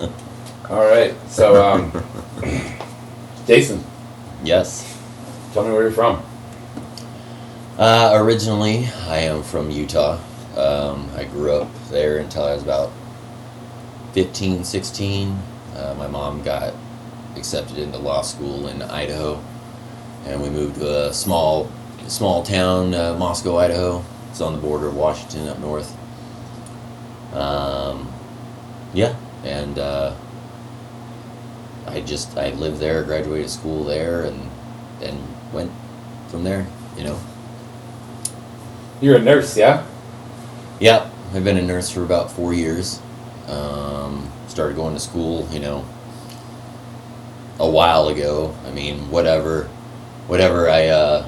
All right. So, Jason, Yes. tell me where you're from. Originally, I am from Utah. I grew up there until I was about 15, 16. My mom got accepted into law school in Idaho, and we moved to a small town, Moscow, Idaho. It's on the border of Washington up north. Um, yeah, and I lived there, graduated school there, and went from there. You know. You're a nurse, yeah? Yep, I've been a nurse for about 4 years. Started going to school, a while ago. I mean, whatever I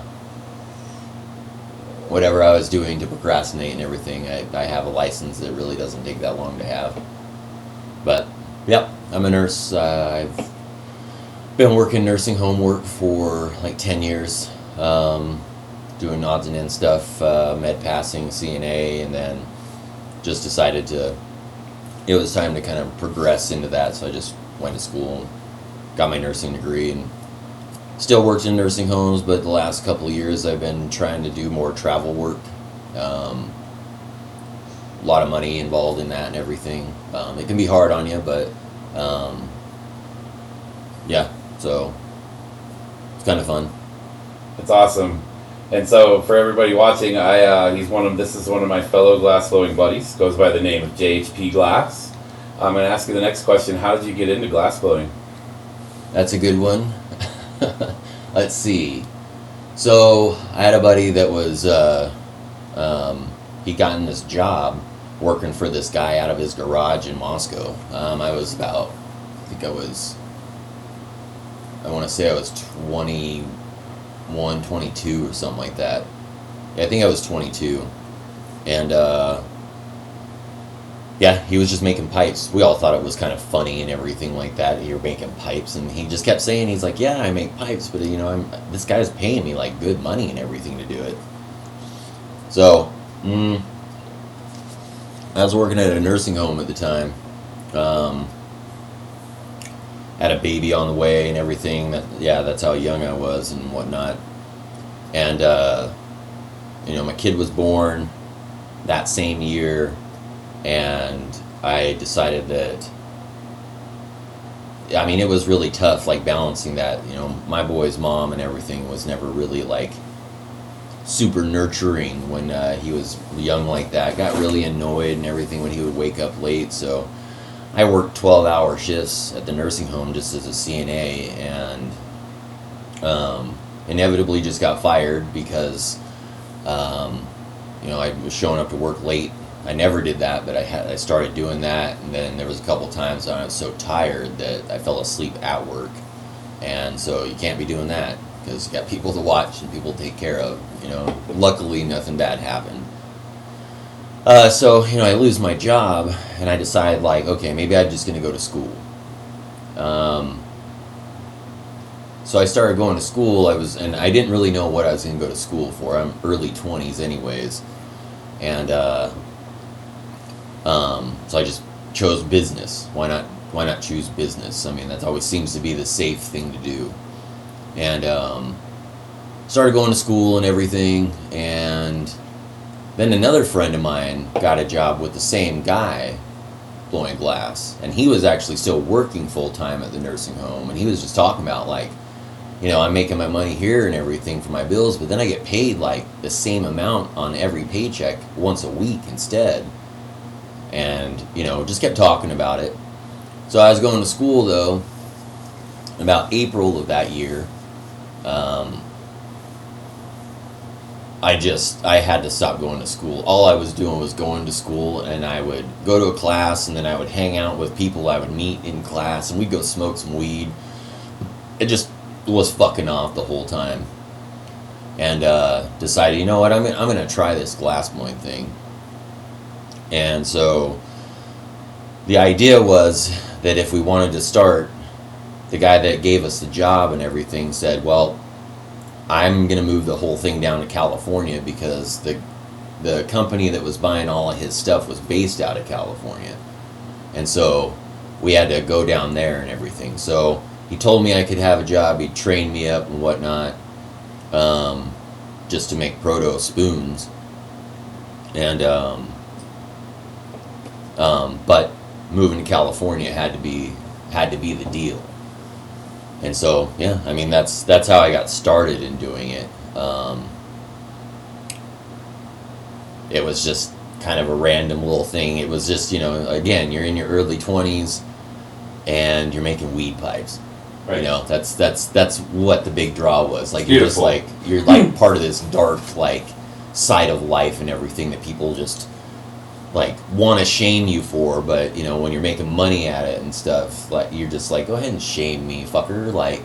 was doing to procrastinate and everything. I have a license that really doesn't take that long to have. But yep, I'm a nurse. I've been working nursing home work for like 10 years. Doing odds and ends stuff, med passing, CNA, and then just decided it was time to kind of progress into that, so I just went to school and got my nursing degree and still worked in nursing homes, but the last couple of years I've been trying to do more travel work. A lot of money involved in that and everything. It can be hard on you, but yeah, so it's kind of fun. It's awesome. And so, for everybody watching, this is one of my fellow glass blowing buddies. Goes by the name of JHP Glass. I'm going to ask you the next question. How did you get into glass blowing? That's a good one. Let's see. So I had a buddy that was he gotten this job working for this guy out of his garage in Moscow. I was about, I want to say I was 21, 22 or something like that. Yeah, I think I was 22. And yeah, he was just making pipes. We all thought it was kind of funny and everything like that. You're making pipes, and he just kept saying, he's like, yeah, I make pipes, but this guy's paying me like good money and everything to do it. So, I was working at a nursing home at the time. Had a baby on the way and everything. That's how young I was and whatnot. And my kid was born that same year. And I decided that, I mean, it was really tough, like balancing that. My boy's mom and everything was never really like super nurturing when he was young like that. Got really annoyed and everything when he would wake up late. So I worked 12-hour shifts at the nursing home just as a CNA, and inevitably just got fired because I was showing up to work late. I never did that, but I started doing that, and then there was a couple times when I was so tired that I fell asleep at work, and so you can't be doing that because you got people to watch and people to take care of. Luckily nothing bad happened. So I lose my job, and I decide like, okay, maybe I'm just gonna go to school. So I started going to school. And I didn't really know what I was gonna go to school for. I'm early 20s anyways, and so I just chose business. Why not choose business? I mean, that always seems to be the safe thing to do. And started going to school and everything, and then another friend of mine got a job with the same guy blowing glass, and he was actually still working full-time at the nursing home, and he was just talking about like, I'm making my money here and everything for my bills, but then I get paid like the same amount on every paycheck once a week instead. And just kept talking about it. So I was going to school though. About April of that year, I had to stop going to school. All I was doing was going to school, and I would go to a class, and then I would hang out with people I would meet in class, and we'd go smoke some weed. It just was fucking off the whole time. And decided, you know what, I'm gonna try this glass blowing thing. And so the idea was that if we wanted to start, the guy that gave us the job and everything said, well, I'm going to move the whole thing down to California because the company that was buying all of his stuff was based out of California. And so we had to go down there and everything. So he told me I could have a job. He'd train me up and whatnot, just to make proto spoons. And but moving to California had to be the deal. And so yeah, I mean that's how I got started in doing it. It was just kind of a random little thing. It was just, again, you're in your early 20s and you're making weed pipes. Right. That's what the big draw was. Like Beautiful. you're like part of this dark like side of life and everything that people just like want to shame you for, but when you're making money at it and stuff, like you're just like, go ahead and shame me, fucker. Like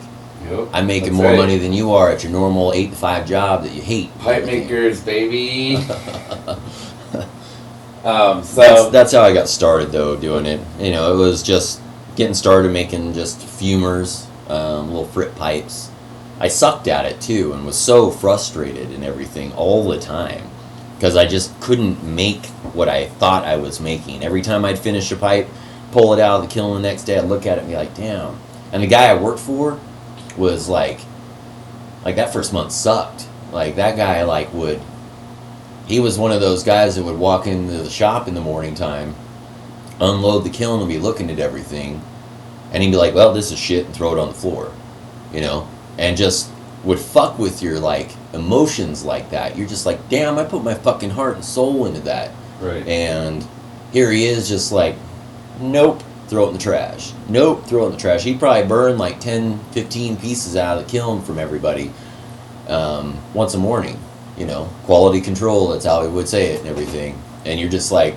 Yep, I'm making that's more right. money than you are at your normal 8 to 5 job that you hate. Pipe makers, baby. That's how I got started though doing it. It was just getting started making just fumers, little frit pipes. I sucked at it too and was so frustrated and everything all the time because I just couldn't make what I thought I was making. Every time I'd finish a pipe, pull it out of the kiln the next day, I'd look at it and be like, damn. And the guy I worked for was like that first month sucked. Like that guy he was one of those guys that would walk into the shop in the morning time, unload the kiln and be looking at everything, and he'd be like, well, this is shit, and throw it on the floor, and just would fuck with your like emotions like that. You're just like, damn, I put my fucking heart and soul into that. Right. And here he is just like, nope, throw it in the trash. Nope, throw it in the trash. He'd probably burn like 10, 15 pieces out of the kiln from everybody once a morning. Quality control, that's how he would say it and everything. And you're just like,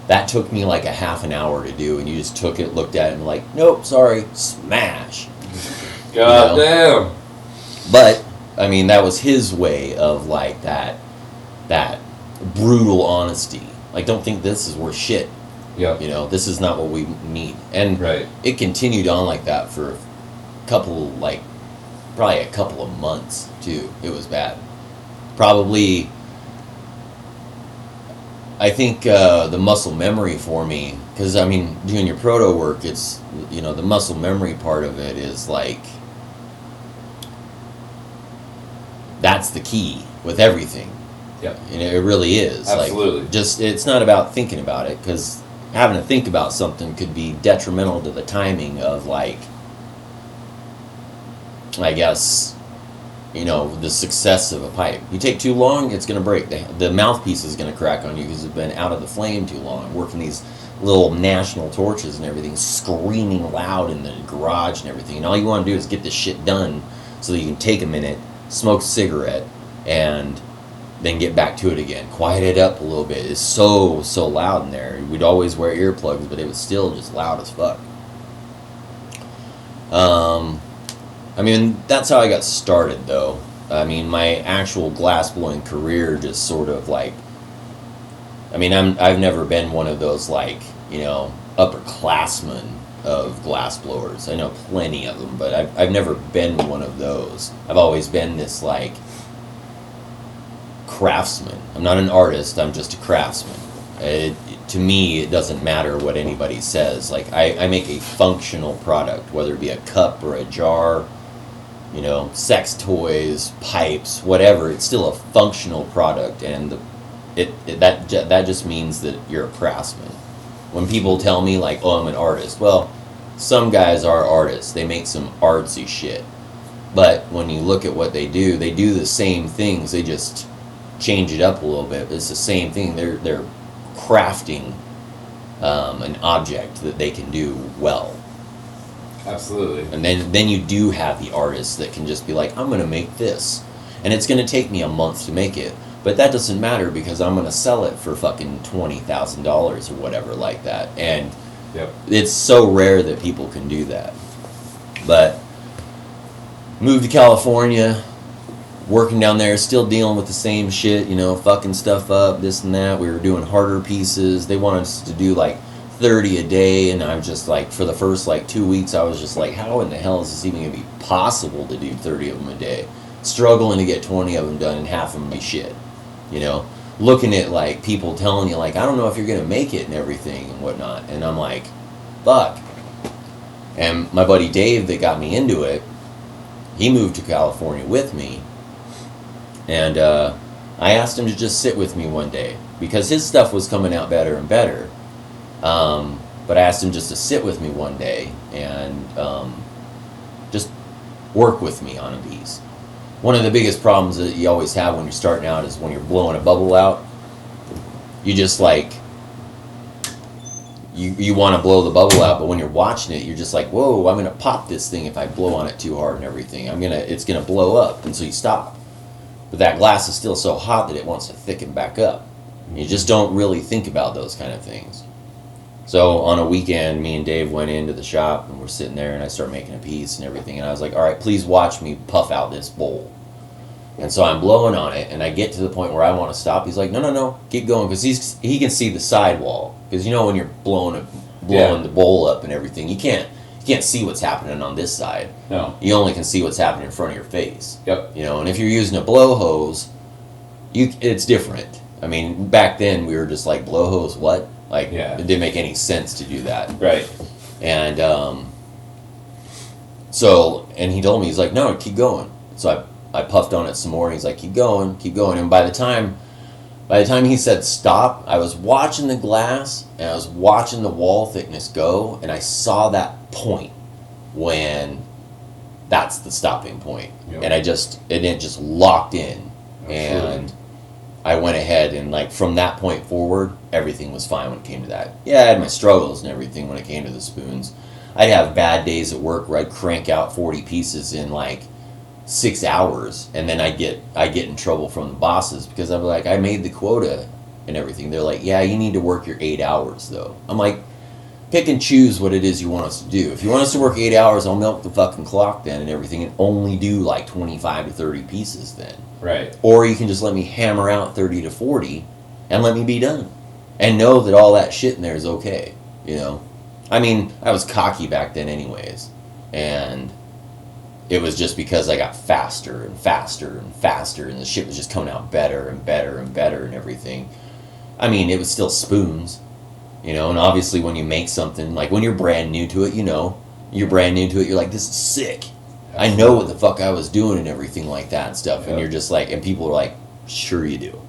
that took me like a half an hour to do, and you just took it, looked at it, and like, nope, sorry, smash. God damn. But, I mean, that was his way of like that brutal honesty. Like, don't think this is worth shit. Yeah. This is not what we need. And Right. it continued on like that for probably a couple of months too. It was bad. Probably, I think the muscle memory for me, because I mean, doing your proto work, it's, the muscle memory part of it is like, that's the key with everything. Yep. It really is. Absolutely. Like, it's not about thinking about it, because having to think about something could be detrimental to the timing of like, I guess, the success of a pipe. You take too long, it's going to break. The mouthpiece is going to crack on you because it's been out of the flame too long. Working these little national torches and everything, screaming loud in the garage and everything. And all you want to do is get this shit done so that you can take a minute, smoke a cigarette, and then get back to it again. Quiet it up a little bit. It's so loud in there. We'd always wear earplugs, but it was still just loud as fuck. I mean, that's how I got started, though. I mean, my actual glassblowing career just sort of like, I mean, I've never been one of those like, upperclassmen of glassblowers. I know plenty of them, but I've never been one of those. I've always been this like craftsman. I'm not an artist, I'm just a craftsman. To me, it doesn't matter what anybody says. Like, I make a functional product, whether it be a cup or a jar, sex toys, pipes, whatever. It's still a functional product, and that just means that you're a craftsman. When people tell me, like, oh, I'm an artist, well, some guys are artists. They make some artsy shit. But when you look at what they do the same things. They just change it up a little bit. But it's the same thing. They're crafting an object that they can do well. Absolutely. And then you do have the artists that can just be like, I'm going to make this. And it's going to take me a month to make it. But that doesn't matter because I'm going to sell it for fucking $20,000 or whatever like that. And Yep. it's so rare that people can do that. But moved to California, working down there, still dealing with the same shit, fucking stuff up, this and that. We were doing harder pieces. They wanted us to do like 30 a day, and I was just like, for the first like 2 weeks, I was just like, how in the hell is this even gonna be possible to do 30 of them a day? Struggling to get 20 of them done, and half of them be shit. Looking at like people telling you like, I don't know if you're gonna make it and everything and whatnot, and I'm like, fuck, And my buddy Dave that got me into it, he moved to California with me. And I asked him to just sit with me one day because his stuff was coming out better and better. But I asked him just to sit with me one day and just work with me on a piece. One of the biggest problems that you always have when you're starting out is when you're blowing a bubble out. You just like, you want to blow the bubble out, but when you're watching it, you're just like, whoa, I'm gonna pop this thing if I blow on it too hard and everything. It's gonna blow up, and so you stop. But that glass is still so hot that it wants to thicken back up. You just don't really think about those kind of things. So on a weekend, me and Dave went into the shop and we're sitting there, and I start making a piece and everything, and I was like, all right, please watch me puff out this bowl. And so I'm blowing on it, and I get to the point where I want to stop. He's like, no, keep going, because he can see the sidewall. Because when you're blowing the bowl up and everything, you can't see what's happening on this side. No. You only can see what's happening in front of your face. Yep. And if you're using a blow hose, it's different. I mean, back then we were just like, blow hose, what? Like, It didn't make any sense to do that. Right. And and he told me, he's like, no, keep going. So I puffed on it some more, and he's like, keep going. And by the time he said stop, I was watching the glass, and I was watching the wall thickness go, and I saw that point when that's the stopping point. Yep. And it just locked in. Absolutely. And I went ahead, and like from that point forward, everything was fine when it came to that. Yeah, I had my struggles and everything when it came to the spoons. I'd have bad days at work where I'd crank out 40 pieces in like 6 hours, and then I get in trouble from the bosses because I'm like, I made the quota and everything. They're like, yeah, you need to work your 8 hours though. I'm like, pick and choose what it is you want us to do. If you want us to work 8 hours, I'll milk the fucking clock then and everything, and only do like 25 to 30 pieces then. Right. Or you can just let me hammer out 30 to 40 and let me be done, and know that all that shit in there is okay. I mean, I was cocky back then anyways, and it was just because I got faster and faster and faster, and the shit was just coming out better and better and better and everything. I mean, it was still spoons, and obviously when you make something, like when you're brand new to it, you're like, this is sick. Absolutely. I know what the fuck I was doing and everything like that and stuff, and you're just like, and people are like, sure you do,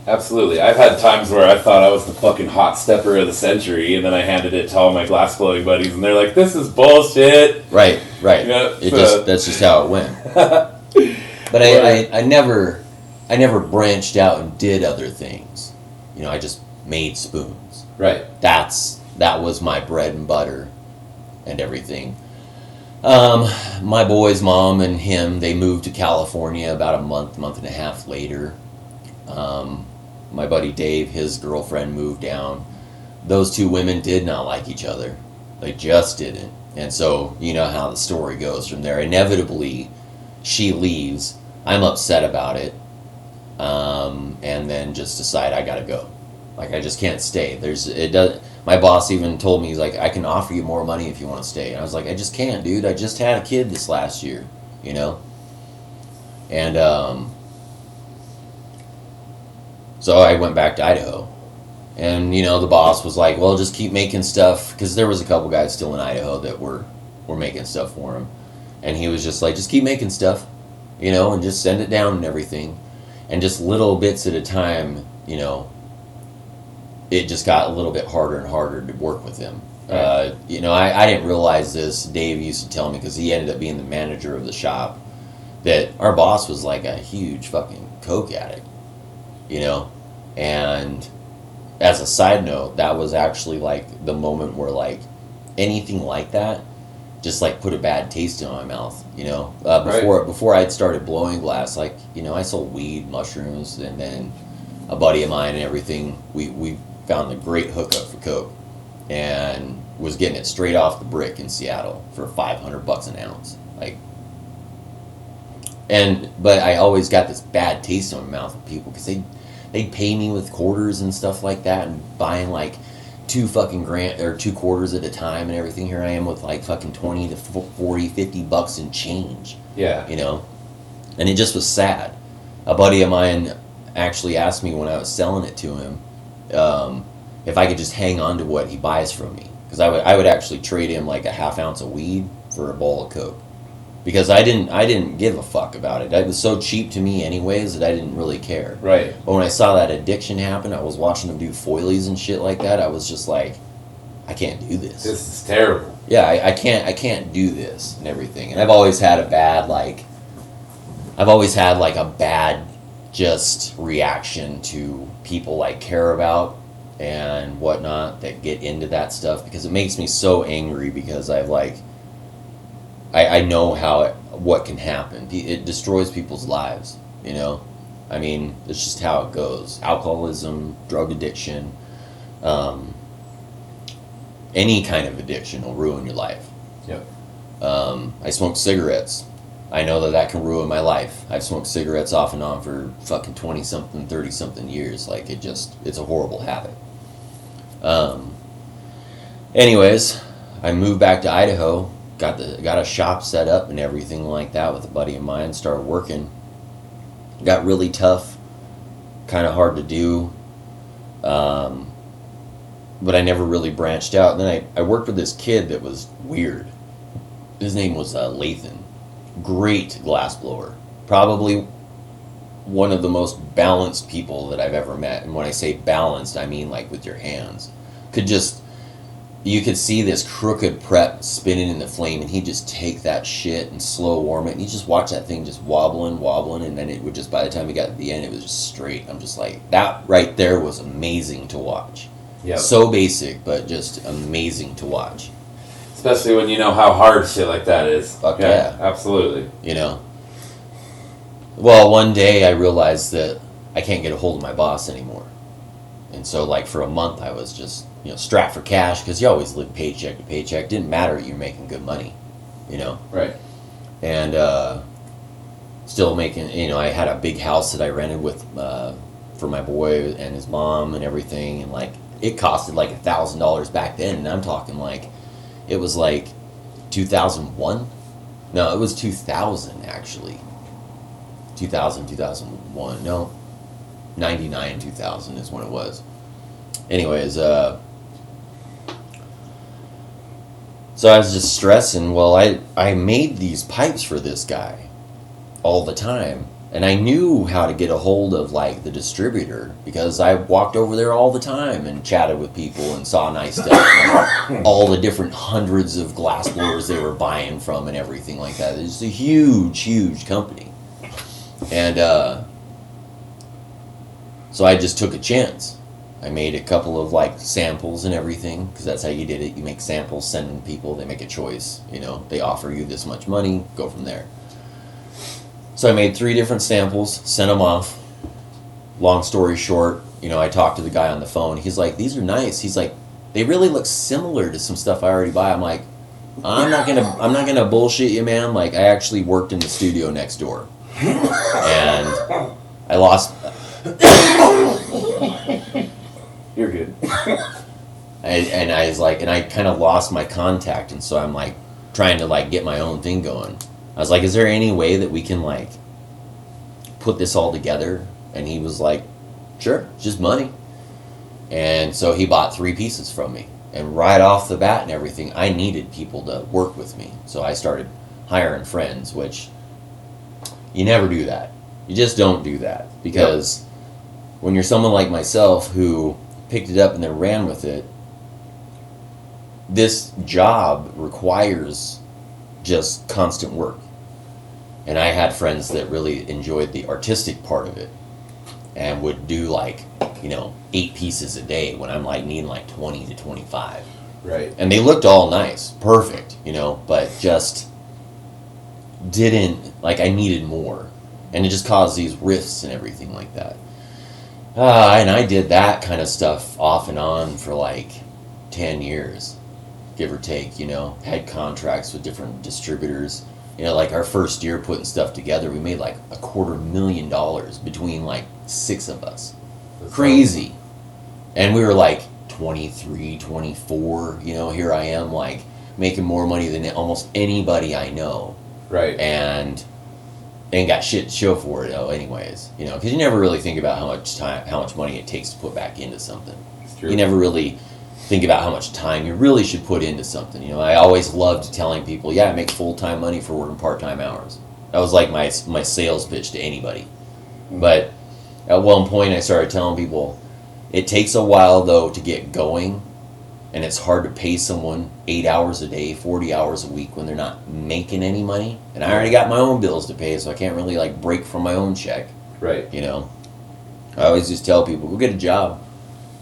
Absolutely. I've had times where I thought I was the fucking hot stepper of the century, and then I handed it to all my glass blowing buddies, and they're like, this is bullshit. Right. That's just how it went. But I never branched out and did other things. I just made spoons. Right. That was my bread and butter and everything. My boy's mom and him, they moved to California about a month and a half later. My buddy Dave, his girlfriend, moved down. Those two women did not like each other. They just didn't. And so, you know how the story goes from there. Inevitably, she leaves. I'm upset about it. And then just decide I gotta go. Like, I just can't stay. My boss even told me, he's like, I can offer you more money if you want to stay. And I was like, I just can't, dude. I just had a kid this last year, And, so I went back to Idaho. And, the boss was like, well, just keep making stuff. Because there was a couple guys still in Idaho that were making stuff for him. And he was just like, just keep making stuff, and just send it down and everything. And just little bits at a time, it just got a little bit harder and harder to work with him. Right. I didn't realize this. Dave used to tell me, because he ended up being the manager of the shop, that our boss was like a huge fucking coke addict, and as a side note, that was actually like the moment where like anything like that just like put a bad taste in my mouth, before I'd started blowing glass, like, I sold weed, mushrooms, and then a buddy of mine and everything, we found a great hookup for coke and was getting it straight off the brick in Seattle for $500 an ounce. But I always got this bad taste in my mouth with people, because they'd pay me with quarters and stuff like that, and buying like $2 or 2 quarters at a time and everything. Here I am with like fucking 20 to 40, $50 in change. Yeah. And it just was sad. A buddy of mine actually asked me when I was selling it to him, if I could just hang on to what he buys from me. because I would actually trade him like a half ounce of weed for a bowl of coke, because I didn't give a fuck about it. It was so cheap to me anyways that I didn't really care. Right. But when I saw that addiction happen, I was watching them do foilies and shit like that. I was just like, I can't do this. This is terrible. Yeah, I can't do this and everything. And I've always had a bad just reaction to people I care about and whatnot that get into that stuff, because it makes me so angry, because I know what can happen. It destroys people's lives, you know? I mean, it's just how it goes. Alcoholism, drug addiction, any kind of addiction will ruin your life. Yep. I smoke cigarettes. I know that can ruin my life. I've smoked cigarettes off and on for fucking 20-something, 30-something years. Like, it's a horrible habit. Anyways, I moved back to Idaho, got a shop set up and everything like that with a buddy of mine, started working. Got really tough, kind of hard to do. But I never really branched out. And then I worked with this kid that was weird. His name was Lathan. Great glassblower. Probably one of the most balanced people that I've ever met. And when I say balanced, I mean like with your hands. You could see this crooked prep spinning in the flame, and he'd just take that shit and slow warm it, and you just watch that thing just wobbling, and then it would just, by the time we got to the end, it was just straight. I'm just like, that right there was amazing to watch. Yep. So basic, but just amazing to watch. Especially when you know how hard shit like that is. Fuck yeah. Absolutely. You know? Well, one day I realized that I can't get a hold of my boss anymore. And so, like, for a month I was just, strapped for cash, because you always live paycheck to paycheck. Didn't matter, you're making good money, Right. And still making, I had a big house that I rented with for my boy and his mom and everything, and like it costed like $1,000 back then, and I'm talking like it was like 2001. No, it was 2000 actually. 2001. No, 99, 2000 is when it was. Anyways, so I was just stressing. Well, I made these pipes for this guy all the time, and I knew how to get a hold of like the distributor, because I walked over there all the time and chatted with people and saw nice stuff, and all the different hundreds of glass blowers they were buying from and everything like that. It's a huge company, and so I just took a chance. I made a couple of like samples and everything, because that's how you did it. You make samples, send them to people, they make a choice. They offer you this much money, go from there. So I made 3 different samples, sent them off. Long story short, I talked to the guy on the phone. He's like, "These are nice." He's like, "They really look similar to some stuff I already buy." I'm like, I'm not gonna bullshit you, man. Like, I actually worked in the studio next door, and I lost. You're good. And I was like, and I kind of lost my contact, and so I'm like trying to like get my own thing going. I was like, "Is there any way that we can like put this all together?" And he was like, "Sure, it's just money." And so he bought 3 pieces from me, and right off the bat and everything, I needed people to work with me, so I started hiring friends, which you never do that. You just don't do that, because when you're someone like myself who picked it up and then ran with it, this job requires just constant work. And I had friends that really enjoyed the artistic part of it and would do like, 8 pieces a day when I'm like needing like 20 to 25. Right. And they looked all nice, perfect, but just didn't, like, I needed more. And it just caused these rifts and everything like that. And I did that kind of stuff off and on for like 10 years, give or take, had contracts with different distributors. Like our first year putting stuff together, we made like $250,000 between like 6 of us. That's crazy. Awesome. And we were like 23, 24, here I am like making more money than almost anybody I know. Right. And got shit to show for it, anyways. Because you never really think about how much money it takes to put back into something. It's true. You never really think about how much time you really should put into something. You know, I always loved telling people, yeah, I make full-time money for working part-time hours. That was like my sales pitch to anybody. But at one point I started telling people, it takes a while though to get going, and it's hard to pay someone 8 hours a day, 40 hours a week when they're not making any money. And I already got my own bills to pay, so I can't really like break from my own check. Right. You know, I always just tell people, go get a job.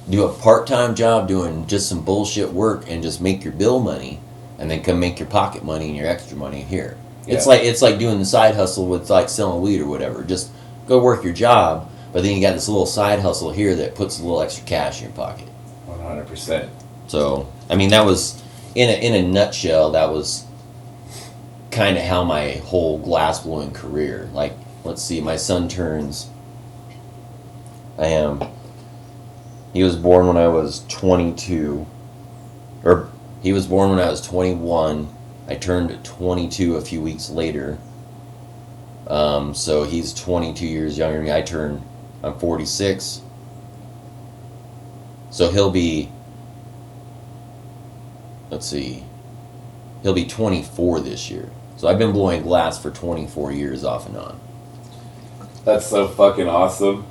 Do a part-time job doing just some bullshit work and just make your bill money, and then come make your pocket money and your extra money here. Yeah. It's like doing the side hustle with like selling weed or whatever. Just go work your job, but then you got this little side hustle here that puts a little extra cash in your pocket. 100%. So, I mean, that was in a nutshell. That was kind of how my whole glassblowing career. Like, let's see, my son turns. He was born when I was 22, or he was born when I was 21. I turned 22 a few weeks later. So he's 22 years younger than me. I'm 46. So he'll be 24 this year. So I've been blowing glass for 24 years off and on. That's so fucking awesome.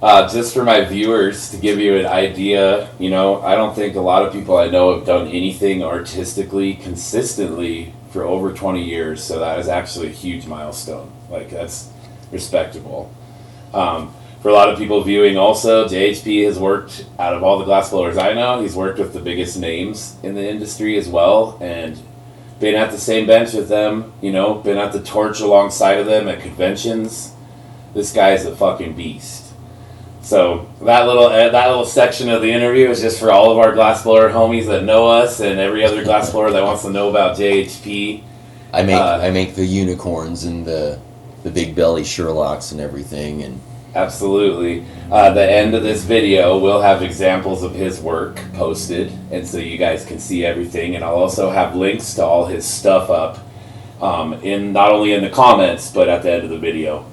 Just for my viewers, to give you an idea, you know, I don't think a lot of people I know have done anything artistically consistently for over 20 years, so that is actually a huge milestone. Like, that's respectable. For a lot of people viewing also, JHP has worked, out of all the glass blowers I know, he's worked with the biggest names in the industry as well, and been at the same bench with them, you know, been at the torch alongside of them at conventions. This guy's a fucking beast. So that little section of the interview is just for all of our glassblower homies that know us, and every other glassblower that wants to know about JHP. I make the unicorns and the big belly Sherlocks and everything, and absolutely. The end of this video will have examples of his work posted, and so you guys can see everything. And I'll also have links to all his stuff up, in not only in the comments but at the end of the video.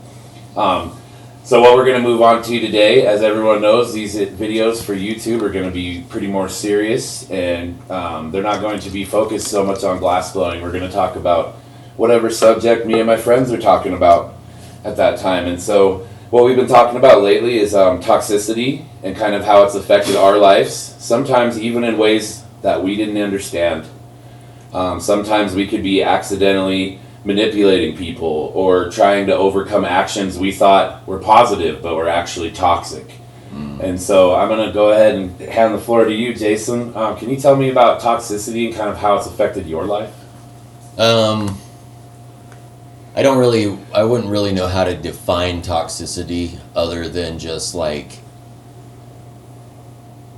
So what we're going to move on to today, as everyone knows, these videos for YouTube are going to be pretty more serious, and they're not going to be focused so much on glass blowing. We're going to talk about whatever subject me and my friends are talking about at that time. And so what we've been talking about lately is toxicity and kind of how it's affected our lives, sometimes even in ways that we didn't understand. Sometimes we could be accidentally manipulating people or trying to overcome actions we thought were positive but were actually toxic. And so I'm going to go ahead and hand the floor to you, Jason. Can you tell me about toxicity and kind of how it's affected your life? I wouldn't really know how to define toxicity other than just like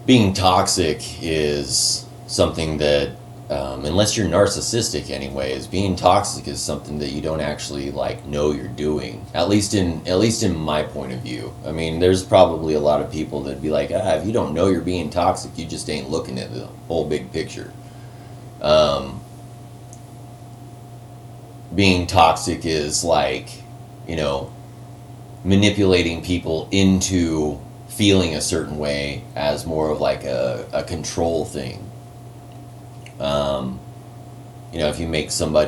being toxic is something that unless you're narcissistic anyways, being toxic is something that you don't actually like know you're doing. At least in my point of view. I mean, there's probably a lot of people that'd be like, if you don't know you're being toxic, you just ain't looking at the whole big picture. Being toxic is like, you know, manipulating people into feeling a certain way as more of like a control thing. You know, if you make someone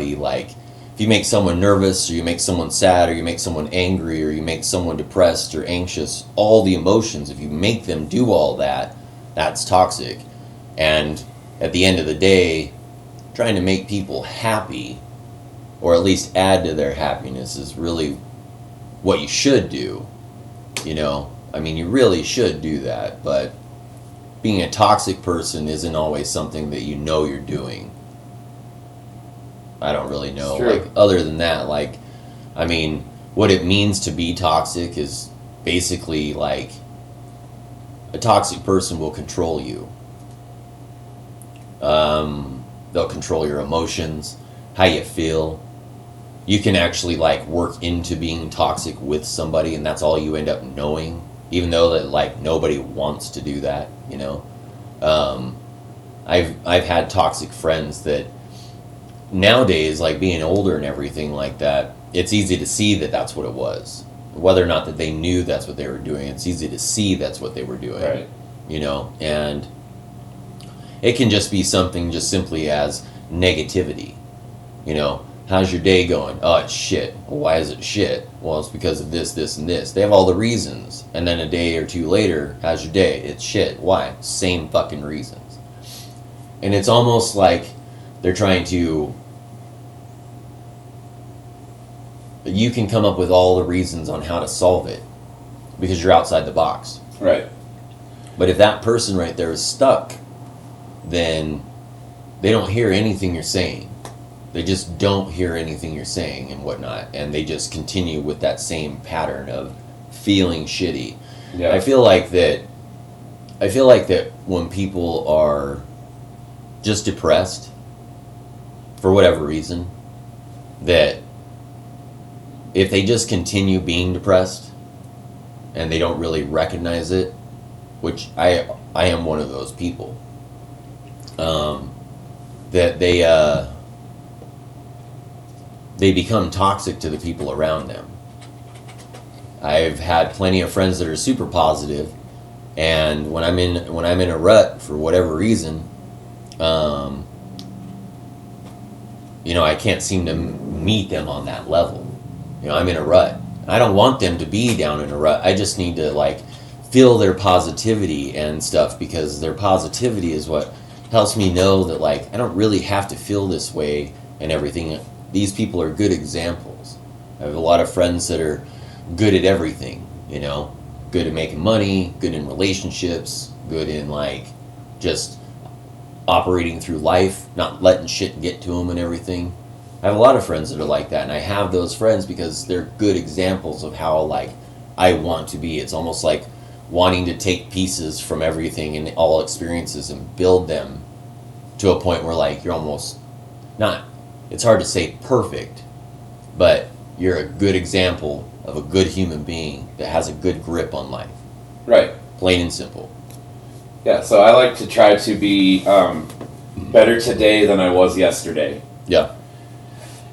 nervous, or you make someone sad, or you make someone angry, or you make someone depressed or anxious, all the emotions, if you make them do all that, that's toxic. And at the end of the day, trying to make people happy, or at least add to their happiness, is really what you should do. You know, I mean, you really should do that, but being a toxic person isn't always something that you know you're doing. I don't really know. Like, other than that, like, I mean, what it means to be toxic is basically like a toxic person will control you. They'll control your emotions, how you feel. You can actually like work into being toxic with somebody, and that's all you end up knowing, even though that like nobody wants to do that, you know. I've had toxic friends that nowadays, like being older and everything like that, it's easy to see that that's what it was. Whether or not that they knew that's what they were doing, it's easy to see that's what they were doing. Right. You know, and It can just be something just simply as negativity. You know, how's your day going? Oh, it's shit. Well, why is it shit? Well, it's because of this, this, and this. They have all the reasons. And then a day or two later, how's your day? It's shit. Why? Same fucking reasons. And it's almost like they're trying to... You can come up with all the reasons on how to solve it because you're outside the box. Right. But if that person right there is stuck, then they don't hear anything you're saying. They just don't hear anything you're saying and whatnot, and they just continue with that same pattern of feeling shitty. Yeah. I feel like that when people are just depressed for whatever reason, that if they just continue being depressed and they don't really recognize it, which I am one of those people, that they become toxic to the people around them. I've had plenty of friends that are super positive, and when I'm in a rut for whatever reason, I can't seem to meet them on that level. I'm in a rut. I don't want them to be down in a rut. I just need to feel their positivity and stuff, because their positivity is what helps me know that I don't really have to feel this way and everything. These people are good examples. I have a lot of friends that are good at everything, good at making money, good in relationships, good in just operating through life, not letting shit get to them and everything. I have a lot of friends that are like that, and I have those friends because they're good examples of how I want to be. It's almost like wanting to take pieces from everything and all experiences and build them to a point where you're almost not, it's hard to say perfect, but you're a good example of a good human being that has a good grip on life. Right. Plain and simple. Yeah, so I like to try to be better today than I was yesterday. Yeah.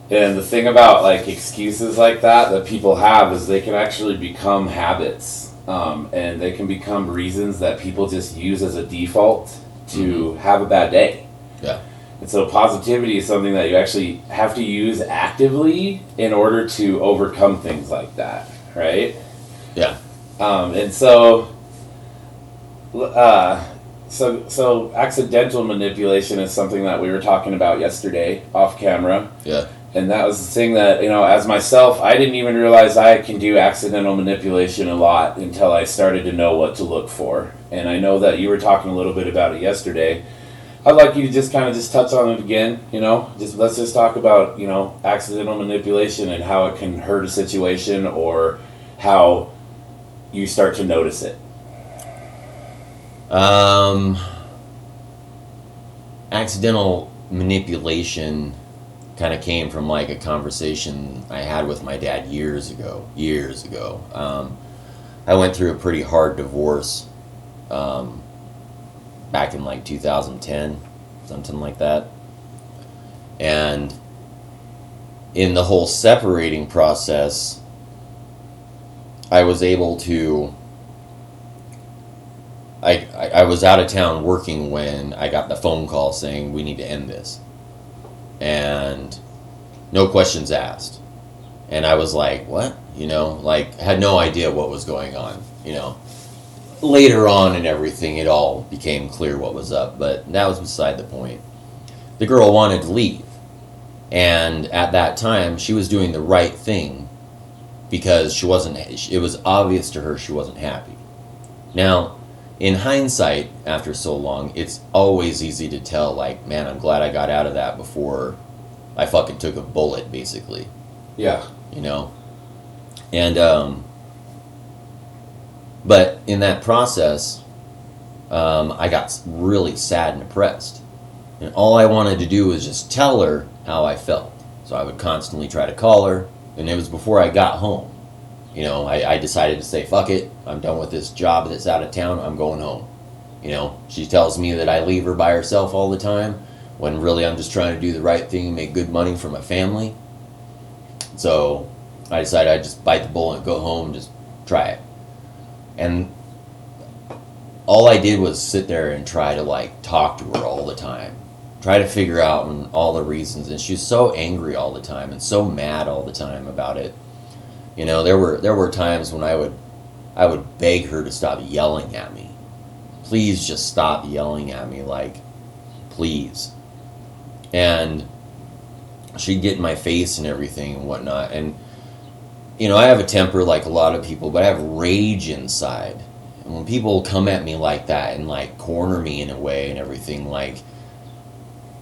And the thing about excuses like that people have is they can actually become habits, and they can become reasons that people just use as a default to have a bad day. Yeah. And so positivity is something that you actually have to use actively in order to overcome things like that, right? Yeah. And so accidental manipulation is something that we were talking about yesterday off camera. Yeah. And that was the thing that, as myself, I didn't even realize I can do accidental manipulation a lot until I started to know what to look for. And I know that you were talking a little bit about it yesterday. I'd like you to just kind of touch on it again, let's just talk about, accidental manipulation and how it can hurt a situation or how you start to notice it. Accidental manipulation kind of came from a conversation I had with my dad years ago. I went through a pretty hard divorce back in 2010, something like that. And in the whole separating process, I was able to... I was out of town working when I got the phone call saying we need to end this. And no questions asked. And I was like, what? Had no idea what was going on, Later on and everything, it all became clear what was up, but that was beside the point. The girl wanted to leave. And at that time, she was doing the right thing because it was obvious to her she wasn't happy. Now, in hindsight, after so long, it's always easy to tell, man, I'm glad I got out of that before I fucking took a bullet, basically. Yeah. And, but in that process, I got really sad and depressed. And all I wanted to do was just tell her how I felt. So I would constantly try to call her, and it was before I got home. I decided to say, fuck it, I'm done with this job that's out of town, I'm going home. She tells me that I leave her by herself all the time, when really I'm just trying to do the right thing and make good money for my family. So I decided I'd just bite the bullet and go home and just try it. And all I did was sit there and try to like talk to her all the time, try to figure out all the reasons, and she was so angry all the time and so mad all the time about it. You know, there were times when I would beg her to stop yelling at me. Please just stop yelling at me, like, please. And she'd get in my face and everything and whatnot. And, you know, I have a temper like a lot of people, but I have rage inside. And when people come at me like that and, like, corner me in a way and everything, like,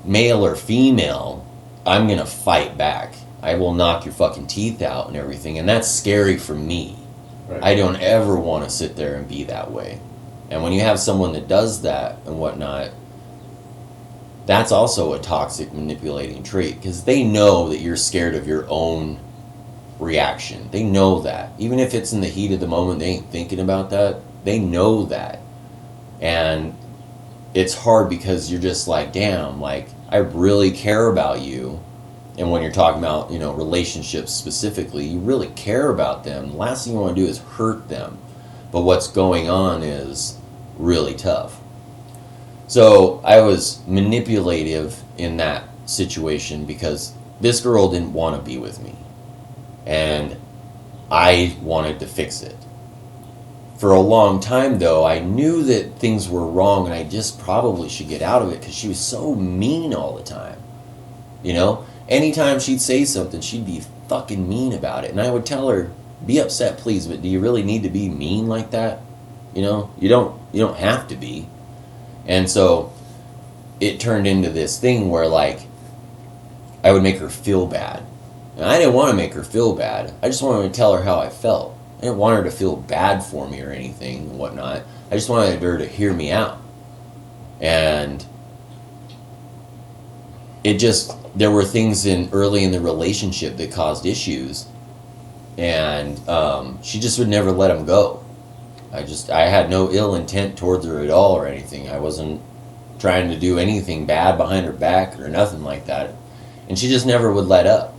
male or female, I'm going to fight back. I will knock your fucking teeth out and everything. And that's scary for me. Right. I don't ever want to sit there and be that way. And when you have someone that does that and whatnot, that's also a toxic manipulating trait, because they know that you're scared of your own reaction. They know that. Even if it's in the heat of the moment, they ain't thinking about that. They know that. And it's hard because you're just like, damn, like, I really care about you. And when you're talking about, you know, relationships specifically, you really care about them. The last thing you want to do is hurt them. But what's going on is really tough. So I was manipulative in that situation because this girl didn't want to be with me. And I wanted to fix it. For a long time, though, I knew that things were wrong and I just probably should get out of it because she was so mean all the time. You know? Anytime she'd say something, she'd be fucking mean about it. And I would tell her, be upset, please, but do you really need to be mean like that? You know, you don't have to be. And so it turned into this thing where, like, I would make her feel bad. And I didn't want to make her feel bad. I just wanted to tell her how I felt. I didn't want her to feel bad for me or anything and whatnot. I just wanted her to hear me out. And it just, there were things early in the relationship that caused issues. And she just would never let them go. I had no ill intent towards her at all or anything. I wasn't trying to do anything bad behind her back or nothing like that. And she just never would let up.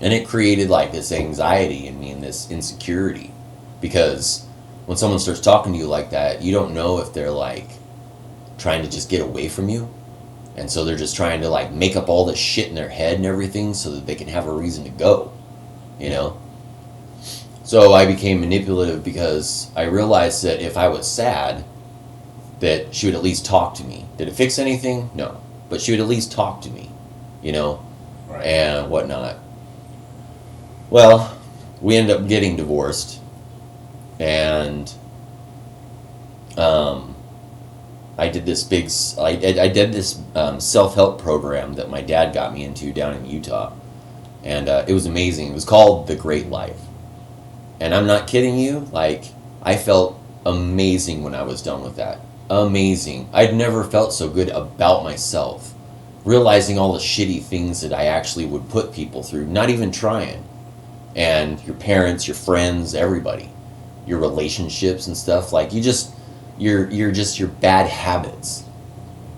And it created like this anxiety in me and this insecurity. Because when someone starts talking to you like that, you don't know if they're like trying to just get away from you. And so they're just trying to like make up all this shit in their head and everything so that they can have a reason to go. You know? So I became manipulative because I realized that if I was sad, that she would at least talk to me. Did it fix anything? No. But she would at least talk to me, you know, Right. and whatnot. Well, we ended up getting divorced, and I did this self-help program that my dad got me into down in Utah, and it was amazing. It was called The Great Life. And I'm not kidding you, like, I felt amazing when I was done with that. Amazing. I'd never felt so good about myself. Realizing all the shitty things that I actually would put people through, not even trying. And your parents, your friends, everybody. Your relationships and stuff. Like, you're just your bad habits.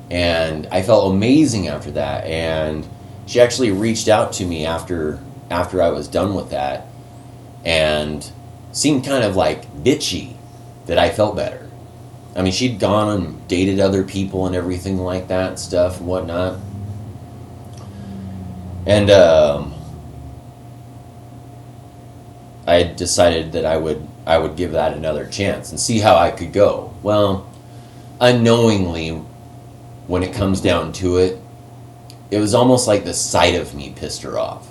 And I felt amazing after that. And she actually reached out to me after I was done with that. And seemed kind of like bitchy that I felt better. I mean, she'd gone and dated other people and everything like that and stuff and whatnot. And I decided that I would give that another chance and see how I could go. Well, unknowingly, when it comes down to it, it was almost like the sight of me pissed her off.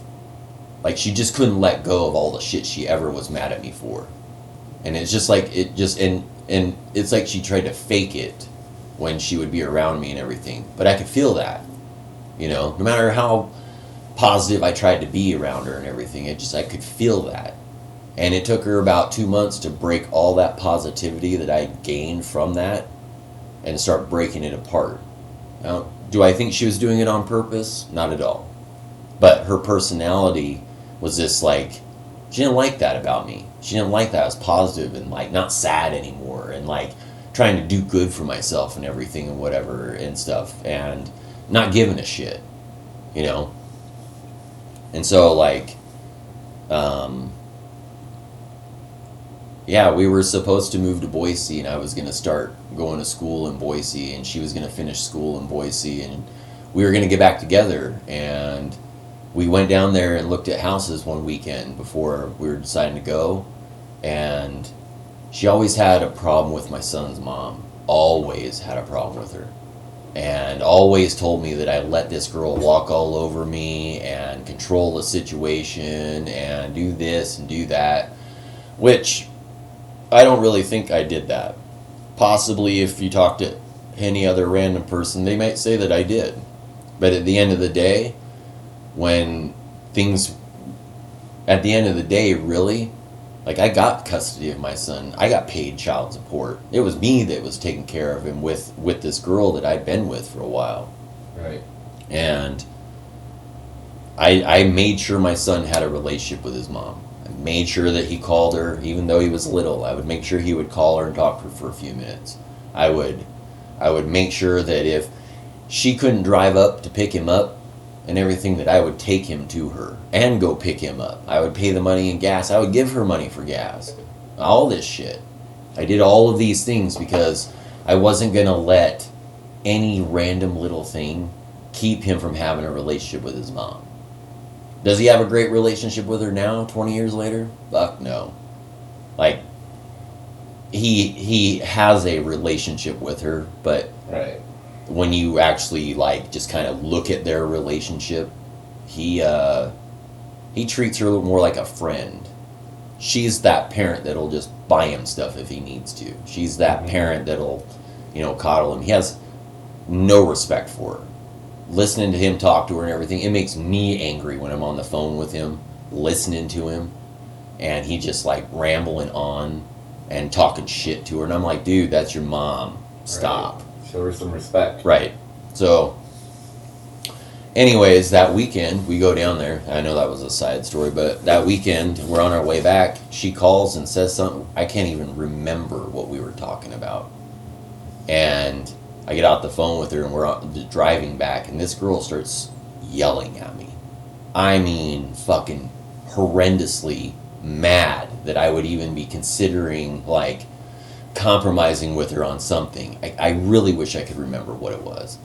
Like, she just couldn't let go of all the shit she ever was mad at me for. And it's just like, and it's like she tried to fake it when she would be around me and everything. But I could feel that, you know, no matter how positive I tried to be around her and everything, I could feel that. And it took her about 2 months to break all that positivity that I gained from that and start breaking it apart. Now, do I think she was doing it on purpose? Not at all. But her personality was this, like, she didn't like that about me. She didn't like that I was positive and, like, not sad anymore and, like, trying to do good for myself and everything and whatever and stuff and not giving a shit, you know? And so, like, yeah, we were supposed to move to Boise, and I was going to start going to school in Boise, and she was going to finish school in Boise, and we were going to get back together. And we went down there and looked at houses one weekend before we were deciding to go. And she always had a problem with my son's mom. Always had a problem with her. And always told me that I let this girl walk all over me and control the situation and do this and do that. Which I don't really think I did that. Possibly if you talk to any other random person, they might say that I did. But at the end of the day, really, like, I got custody of my son. I got paid child support. It was me that was taking care of him with this girl that I'd been with for a while. Right. And I made sure my son had a relationship with his mom. I made sure that he called her, even though he was little. I would make sure he would call her and talk to her for a few minutes. I would make sure that if she couldn't drive up to pick him up and everything, that I would take him to her and go pick him up. I would pay the money in gas. I would give her money for gas. All this shit. I did all of these things because I wasn't going to let any random little thing keep him from having a relationship with his mom. Does he have a great relationship with her now, 20 years later? Fuck no. Like, he has a relationship with her, but Right. when you actually, like, just kind of look at their relationship, he treats her a little more like a friend. She's that parent that'll just buy him stuff if he needs to. She's that parent that'll, coddle him. He has no respect for her. Listening to him talk to her and everything, it makes me angry when I'm on the phone with him, listening to him, and he just, like, rambling on and talking shit to her. And I'm like, dude, that's your mom. Stop. Right. Show her some respect. Right. So, anyways, that weekend, we go down there. I know that was a side story, but that weekend, we're on our way back. She calls and says something. I can't even remember what we were talking about. And I get off the phone with her, and we're driving back, and this girl starts yelling at me. I mean, fucking horrendously mad that I would even be considering, like, compromising with her on something. I really wish I could remember what it was.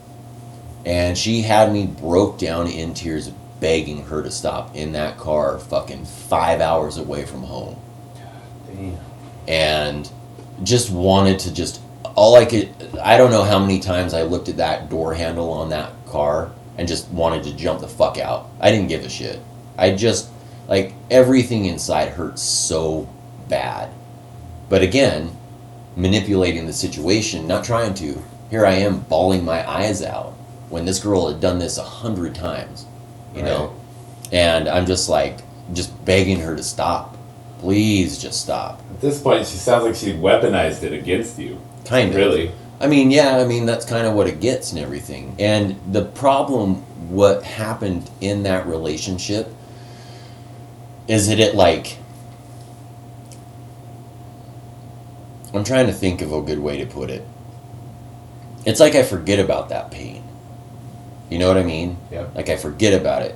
And she had me broke down in tears, begging her to stop in that car fucking 5 hours away from home. Damn. And just wanted to I don't know how many times I looked at that door handle on that car and just wanted to jump the fuck out. I didn't give a shit. I just, like, everything inside hurt so bad. But again, manipulating the situation, not trying to. Here I am bawling my eyes out when this girl had done this 100 times, you know? And I'm just like, just begging her to stop. Please just stop. At this point, she sounds like she weaponized it against you. Kind of. Really? I mean, yeah, that's kind of what it gets and everything. And the problem, what happened in that relationship, is that I'm trying to think of a good way to put it. It's like I forget about that pain. You know what I mean? Yeah. Like, I forget about it.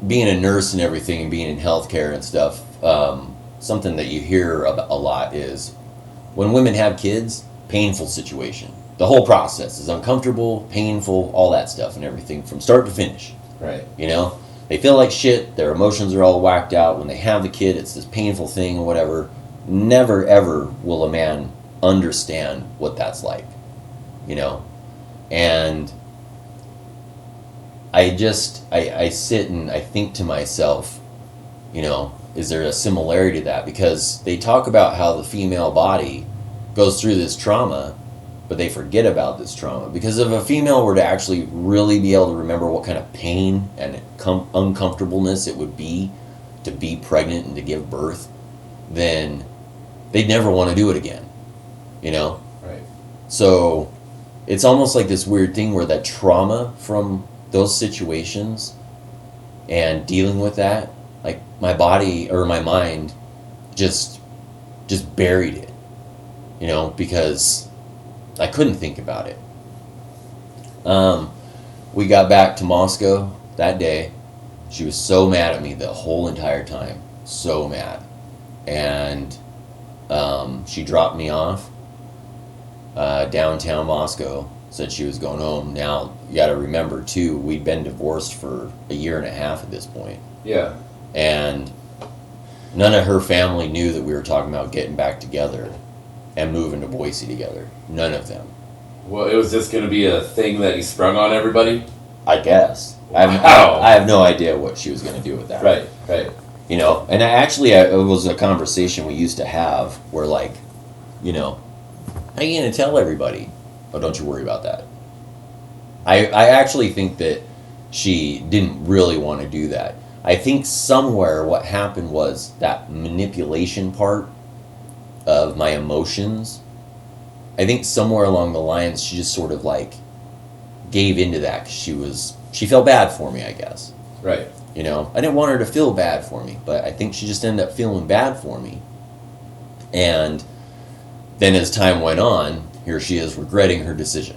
Being a nurse and everything, and being in healthcare and stuff, something that you hear a lot is when women have kids, painful situation. The whole process is uncomfortable, painful, all that stuff and everything from start to finish. Right. They feel like shit, their emotions are all whacked out. When they have the kid, it's this painful thing or whatever. Never ever will a man understand what that's like. And I sit and I think to myself, is there a similarity to that? Because they talk about how the female body goes through this trauma, but they forget about this trauma. Because if a female were to actually really be able to remember what kind of pain and uncomfortableness it would be to be pregnant and to give birth, then they'd never want to do it again. Right. So it's almost like this weird thing where that trauma from those situations and dealing with that, like, my body or my mind just buried it, because I couldn't think about it. We got back to Moscow that day. She was so mad at me the whole entire time. So mad. And She dropped me off downtown Moscow, said she was going home. Now, you got to remember, too, we'd been divorced for a year and a half at this point. Yeah. And none of her family knew that we were talking about getting back together and moving to Boise together. None of them. Well, it was just going to be a thing that you sprung on everybody? I guess. Wow. I have no idea what she was going to do with that. Right, right. You know, and it was a conversation we used to have where, like, you know, how are you going to tell everybody? Oh, don't you worry about that. I actually think that she didn't really want to do that. I think somewhere what happened was that manipulation part of my emotions. I think somewhere along the lines she just sort of like gave into that because she felt bad for me, I guess. Right. You know, I didn't want her to feel bad for me, but I think she just ended up feeling bad for me. And then as time went on, here she is regretting her decision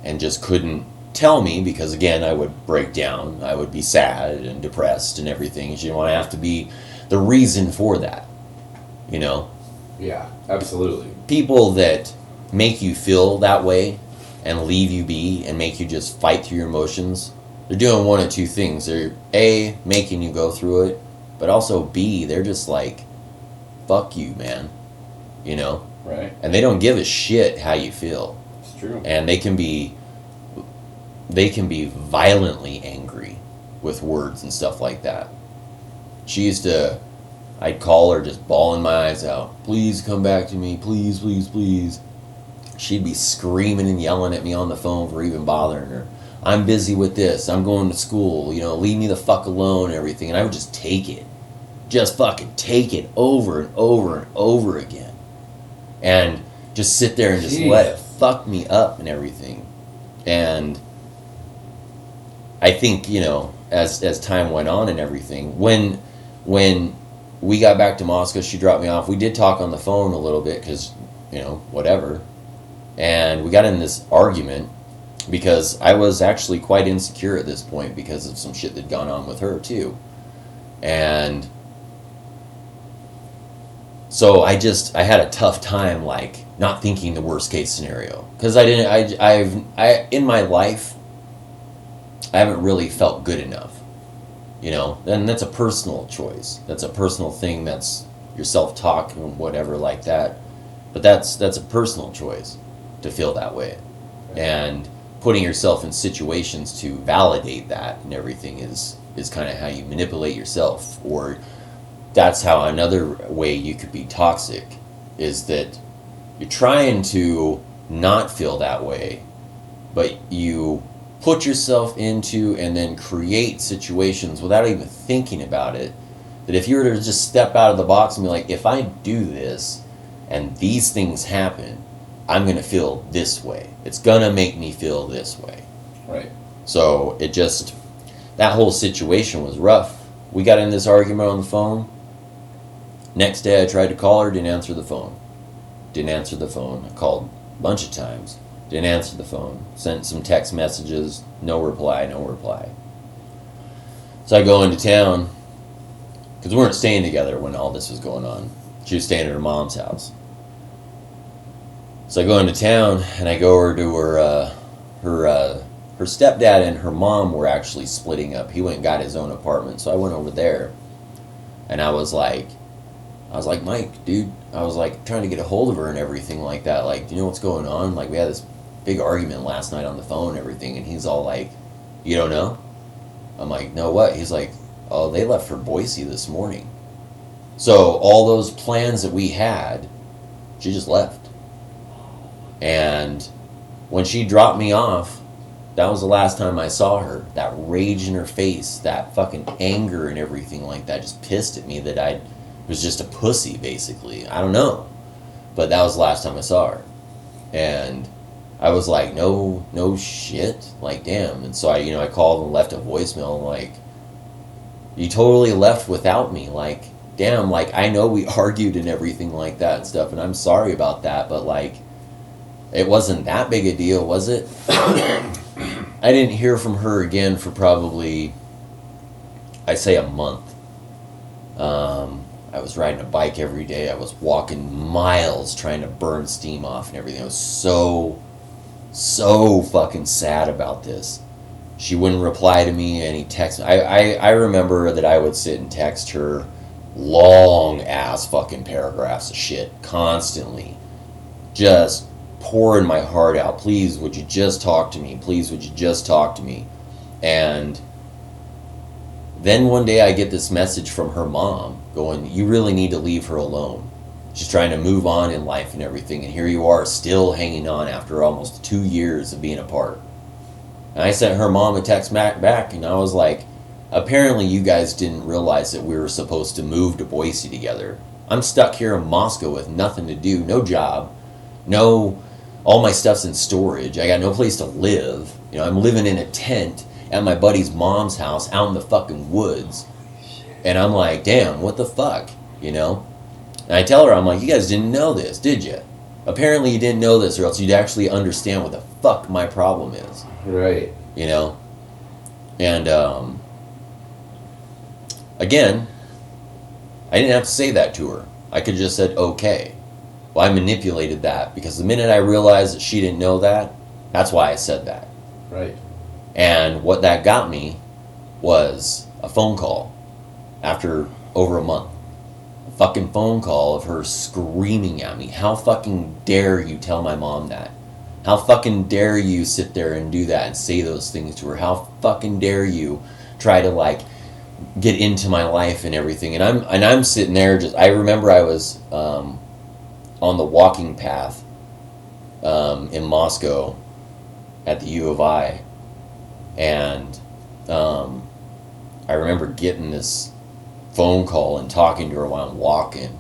and just couldn't tell me because, again, I would break down. I would be sad and depressed and everything. And she didn't want to have to be the reason for that, you know? Yeah, absolutely. People that make you feel that way and leave you be and make you just fight through your emotions, they're doing one of two things. They're A, making you go through it, but also B, they're just like, fuck you, man, you know? Right. And they don't give a shit how you feel. It's true. And they can be violently angry with words and stuff like that. I'd call her just bawling my eyes out. Please come back to me. Please, please, please. She'd be screaming and yelling at me on the phone for even bothering her. I'm busy with this. I'm going to school. You know, leave me the fuck alone and everything. And I would just take it. Just fucking take it over and over and over again. And just sit there and just let it fuck me up and everything. And I think, you know, as time went on and everything, when we got back to Moscow, she dropped me off. We did talk on the phone a little bit because, you know, whatever. And we got in this argument because I was actually quite insecure at this point because of some shit that'd gone on with her too. And so I had a tough time, like, not thinking the worst case scenario. Because in my life, I haven't really felt good enough. You know, and that's a personal choice. That's a personal thing. That's your self-talk and whatever like that. But that's a personal choice to feel that way. And putting yourself in situations to validate that and everything is kind of how you manipulate yourself. Or that's how another way you could be toxic is that you're trying to not feel that way, but you put yourself into and then create situations without even thinking about it, that if you were to just step out of the box and be like, if I do this and these things happen, I'm going to feel this way. It's going to make me feel this way. Right. So that whole situation was rough. We got in this argument on the phone. Next day I tried to call her, didn't answer the phone. I called a bunch of times. Didn't answer the phone. Sent some text messages. No reply. So I go into town, because we weren't staying together when all this was going on. She was staying at her mom's house. So I go into town, and I go over to her stepdad and her mom were actually splitting up. He went and got his own apartment, so I went over there. And I was like, Mike, dude, I was like trying to get a hold of her and everything like that. Like, do you know what's going on? Like, we had this big argument last night on the phone and everything, and he's all like, you don't know? I'm like, no, what? He's like, oh, they left for Boise this morning. So all those plans that we had, she just left. And when she dropped me off, that was the last time I saw her. That rage in her face, that fucking anger and everything like that just pissed at me that I was just a pussy, basically. I don't know. But that was the last time I saw her. And I was like, no shit. Like, damn. And so I called and left a voicemail, like, you totally left without me. Like, damn, like, I know we argued and everything like that and stuff, and I'm sorry about that, but, like, it wasn't that big a deal, was it? I didn't hear from her again for probably, I'd say, a month. I was riding a bike every day. I was walking miles trying to burn steam off and everything. I was so fucking sad about this. She wouldn't reply to me any text. I remember that I would sit and text her long ass fucking paragraphs of shit constantly. Just pouring my heart out. Please, would you just talk to me? Please, would you just talk to me? And then one day I get this message from her mom going, you really need to leave her alone. She's trying to move on in life and everything, and here you are still hanging on after almost 2 years of being apart. And I sent her mom a text back, and I was like, apparently you guys didn't realize that we were supposed to move to Boise together. I'm stuck here in Moscow with nothing to do, no job, all my stuff's in storage. I got no place to live. I'm living in a tent at my buddy's mom's house out in the fucking woods. And I'm like, damn, what the fuck, And I tell her, I'm like, you guys didn't know this, did you? Apparently you didn't know this, or else you'd actually understand what the fuck my problem is. Right. And, again, I didn't have to say that to her. I could have just said, okay. Well, I manipulated that, because the minute I realized that she didn't know that, that's why I said that. Right. And what that got me was a phone call after over a month. A fucking phone call of her screaming at me. How fucking dare you tell my mom that? How fucking dare you sit there and do that and say those things to her? How fucking dare you try to get into my life and everything? And I'm sitting there I remember I was on the walking path in Moscow at the U of I. And I remember getting this phone call and talking to her while I'm walking,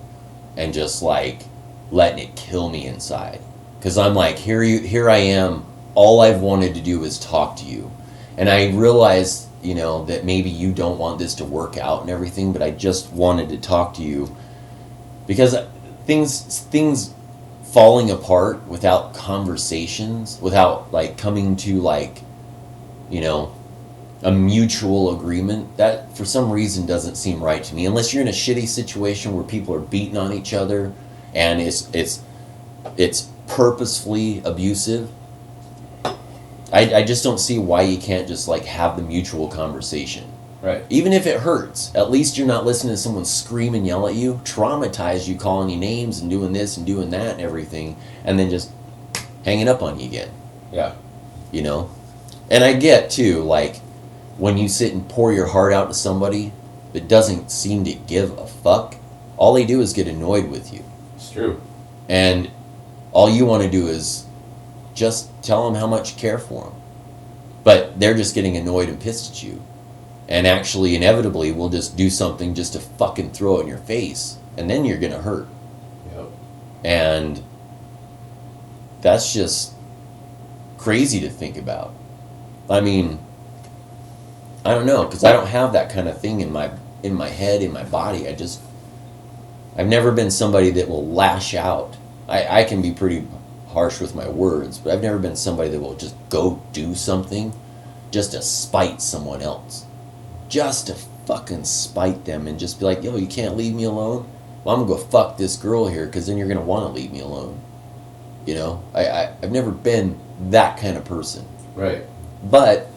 and just letting it kill me inside. Because I'm like, here I am. All I've wanted to do is talk to you. And I realized, that maybe you don't want this to work out and everything, but I just wanted to talk to you. Because things falling apart without conversations, without coming to a mutual agreement, that for some reason doesn't seem right to me. Unless you're in a shitty situation where people are beating on each other and it's purposefully abusive. I just don't see why you can't just have the mutual conversation. Right. Even if it hurts, at least you're not listening to someone scream and yell at you, traumatize you, calling you names and doing this and doing that and everything, and then just hanging up on you again. Yeah. And I get too, when you sit and pour your heart out to somebody that doesn't seem to give a fuck, all they do is get annoyed with you. It's true. And all you want to do is just tell them how much you care for them. But they're just getting annoyed and pissed at you. And actually, inevitably, will just do something just to fucking throw it in your face. And then you're going to hurt. Yep. And that's just crazy to think about. I mean, I don't know, because I don't have that kind of thing in my head, in my body. I've never been somebody that will lash out. I can be pretty harsh with my words, but I've never been somebody that will just go do something just to spite someone else. Just to fucking spite them and just be like, yo, you can't leave me alone? Well, I'm going to go fuck this girl here, because then you're going to want to leave me alone. I've never been that kind of person. Right. But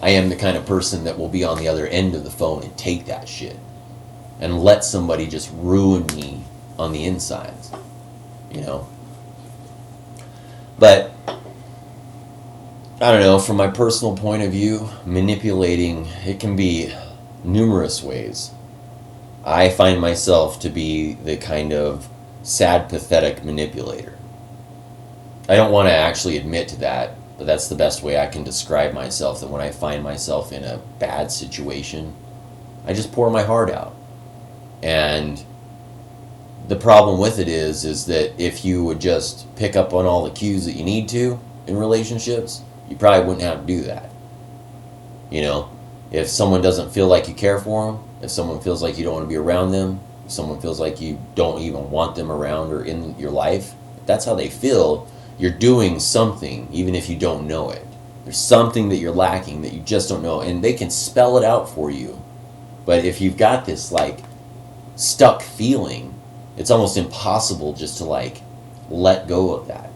I am the kind of person that will be on the other end of the phone and take that shit and let somebody just ruin me on the insides. But I don't know, from my personal point of view, manipulating, it can be numerous ways. I find myself to be the kind of sad, pathetic manipulator. I don't want to actually admit to that, but that's the best way I can describe myself, that when I find myself in a bad situation, I just pour my heart out. And the problem with it is that if you would just pick up on all the cues that you need to in relationships, you probably wouldn't have to do that. If someone doesn't feel like you care for them, if someone feels like you don't want to be around them, if someone feels like you don't even want them around or in your life, if that's how they feel, you're doing something, even if you don't know it. There's something that you're lacking that you just don't know, and they can spell it out for you. But if you've got this stuck feeling, it's almost impossible just to like let go of that.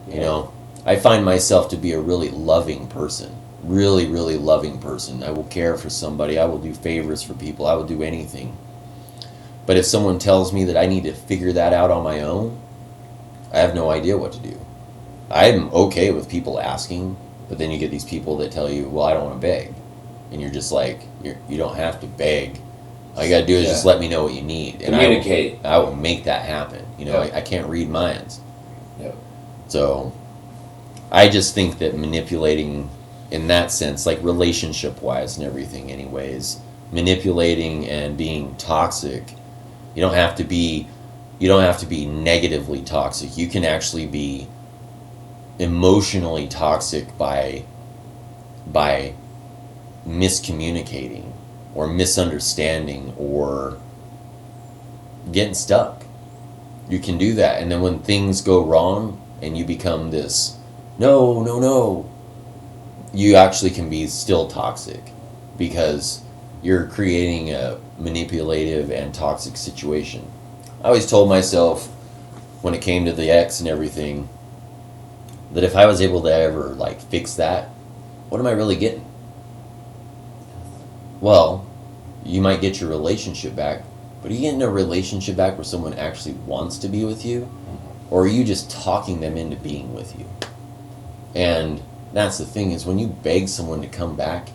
You know, I find myself to be a really loving person, really, really loving person. I will care for somebody. I will do favors for people. I will do anything. But if someone tells me that I need to figure that out on my own, I have no idea what to do. I'm okay with people asking, but then you get these people that tell you, well, I don't want to beg. And you're just like, you don't have to beg. All you got to do is just let me know what you need. And communicate. I will make that happen. You know, I can't read minds. Yep. So I just think that manipulating in that sense, like relationship-wise and everything anyways, manipulating and being toxic, you don't have to be negatively toxic. You can actually be emotionally toxic by miscommunicating or misunderstanding or getting stuck. You can do that, and then when things go wrong and you become this no, you actually can be still toxic because you're creating a manipulative and toxic situation. I always told myself when it came to the ex and everything that if I was able to ever like fix that, what am I really getting? Well, you might get your relationship back, but are you getting a relationship back where someone actually wants to be with you? Or are you just talking them into being with you? And that's the thing, is when you beg someone to come back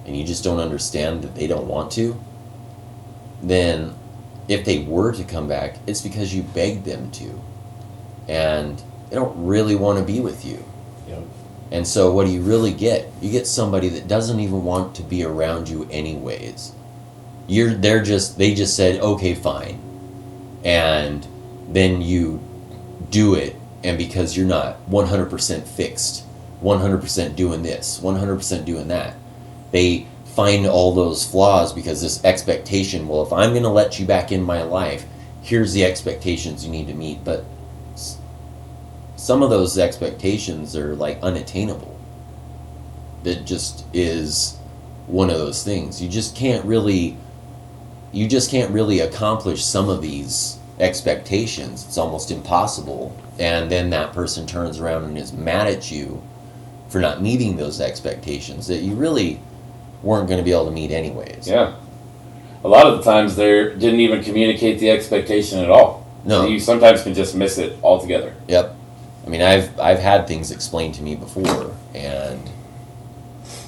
and you just don't understand that they don't want to, then if they were to come back, it's because you begged them to. And they don't really want to be with you. Yep. And so what do you really get? You get somebody that doesn't even want to be around you anyways. They just said, okay, fine. And then you do it, and because you're not 100% fixed, 100% doing this, 100% doing that, they find all those flaws because this expectation, well, if I'm going to let you back in my life, here's the expectations you need to meet. But some of those expectations are like unattainable. That just is one of those things. You just can't really accomplish some of these expectations. It's almost impossible. And then that person turns around and is mad at you for not meeting those expectations that you really weren't going to be able to meet anyways. Yeah. A lot of the times they didn't even communicate the expectation at all. No. You sometimes can just miss it altogether. Yep. I mean, I've had things explained to me before, and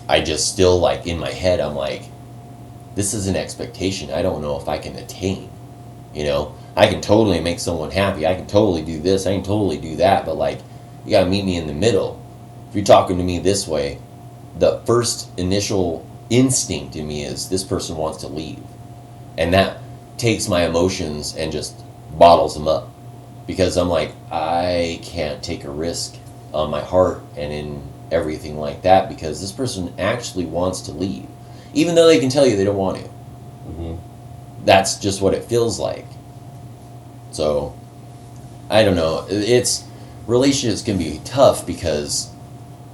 I just still, like, in my head, I'm like, this is an expectation I don't know if I can attain. You know, I can totally make someone happy. I can totally do this. I can totally do that. But, like, you got to meet me in the middle. If you're talking to me this way, the first initial instinct in me is this person wants to leave. And that takes my emotions and just bottles them up. Because I'm like, I can't take a risk on my heart and in everything like that because this person actually wants to leave. Even though they can tell you they don't want to. Mm-hmm. That's just what it feels like. So, I don't know. Relationships can be tough because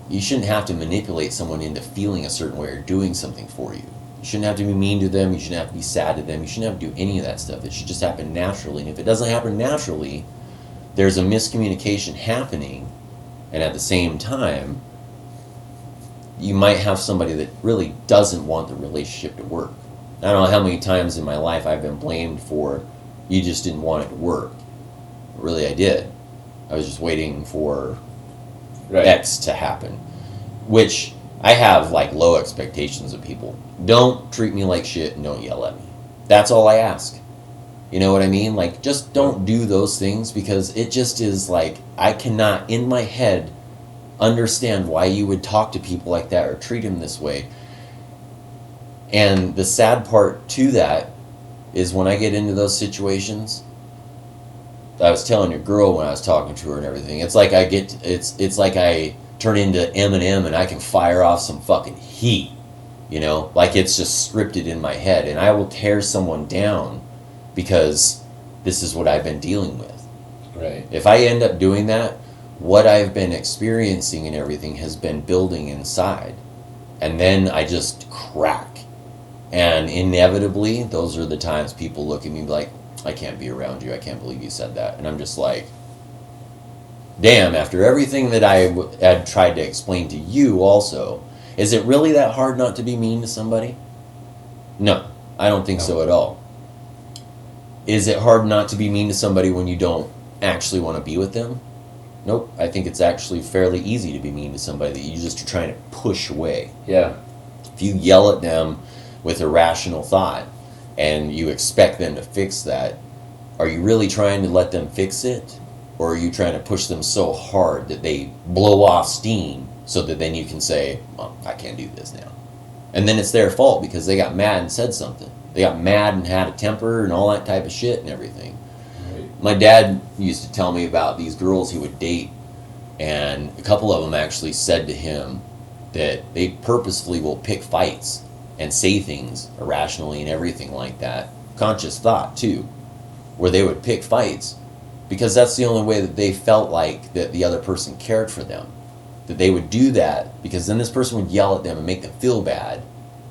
you shouldn't have to manipulate someone into feeling a certain way or doing something for you. You shouldn't have to be mean to them. You shouldn't have to be sad to them. You shouldn't have to do any of that stuff. It should just happen naturally. And if it doesn't happen naturally, there's a miscommunication happening, and at the same time, you might have somebody that really doesn't want the relationship to work. I don't know how many times in my life I've been blamed for, you just didn't want it to work. Really, I did. I was just waiting for X to happen, which I have like low expectations of people. Don't treat me like shit and don't yell at me. That's all I ask. You know what I mean? Like, just don't do those things because it just is like, I cannot, in my head, understand why you would talk to people like that or treat them this way. And the sad part to that is when I get into those situations, I was telling your girl when I was talking to her and everything, it's like it's like I turn into Eminem and I can fire off some fucking heat, you know? Like it's just scripted in my head, and I will tear someone down because this is what I've been dealing with. Right. If I end up doing that, what I've been experiencing and everything has been building inside. And then I just crack. And inevitably, those are the times people look at me like, I can't be around you. I can't believe you said that. And I'm just like, damn, after everything that I had tried to explain to you also, is it really that hard not to be mean to somebody? No, I don't think so at all. Is it hard not to be mean to somebody when you don't actually want to be with them? Nope. I think it's actually fairly easy to be mean to somebody that you just are trying to push away. Yeah. If you yell at them with irrational thought and you expect them to fix that, are you really trying to let them fix it? Or are you trying to push them so hard that they blow off steam so that then you can say, well, I can't do this now. And then it's their fault because they got mad and said something. They got mad and had a temper and all that type of shit and everything. Right. My dad used to tell me about these girls he would date, and a couple of them actually said to him that they purposefully will pick fights and say things irrationally and everything like that. Conscious thought, too, where they would pick fights because that's the only way that they felt like that the other person cared for them. That they would do that because then this person would yell at them and make them feel bad,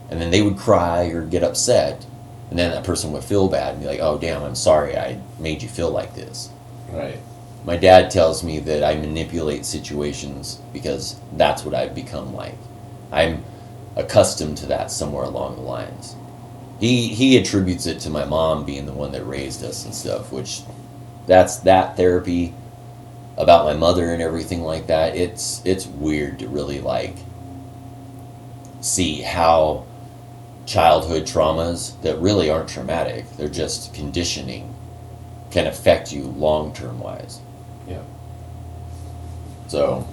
and then they would cry or get upset, and then that person would feel bad and be like, oh damn, I'm sorry I made you feel like this. Right. My dad tells me that I manipulate situations because that's what I've become like. I'm accustomed to that somewhere along the lines. He attributes it to my mom being the one that raised us and stuff, which that's that therapy about my mother and everything like that. It's weird to really like see how childhood traumas that really aren't traumatic, they're just conditioning, can affect you long-term wise. Yeah. So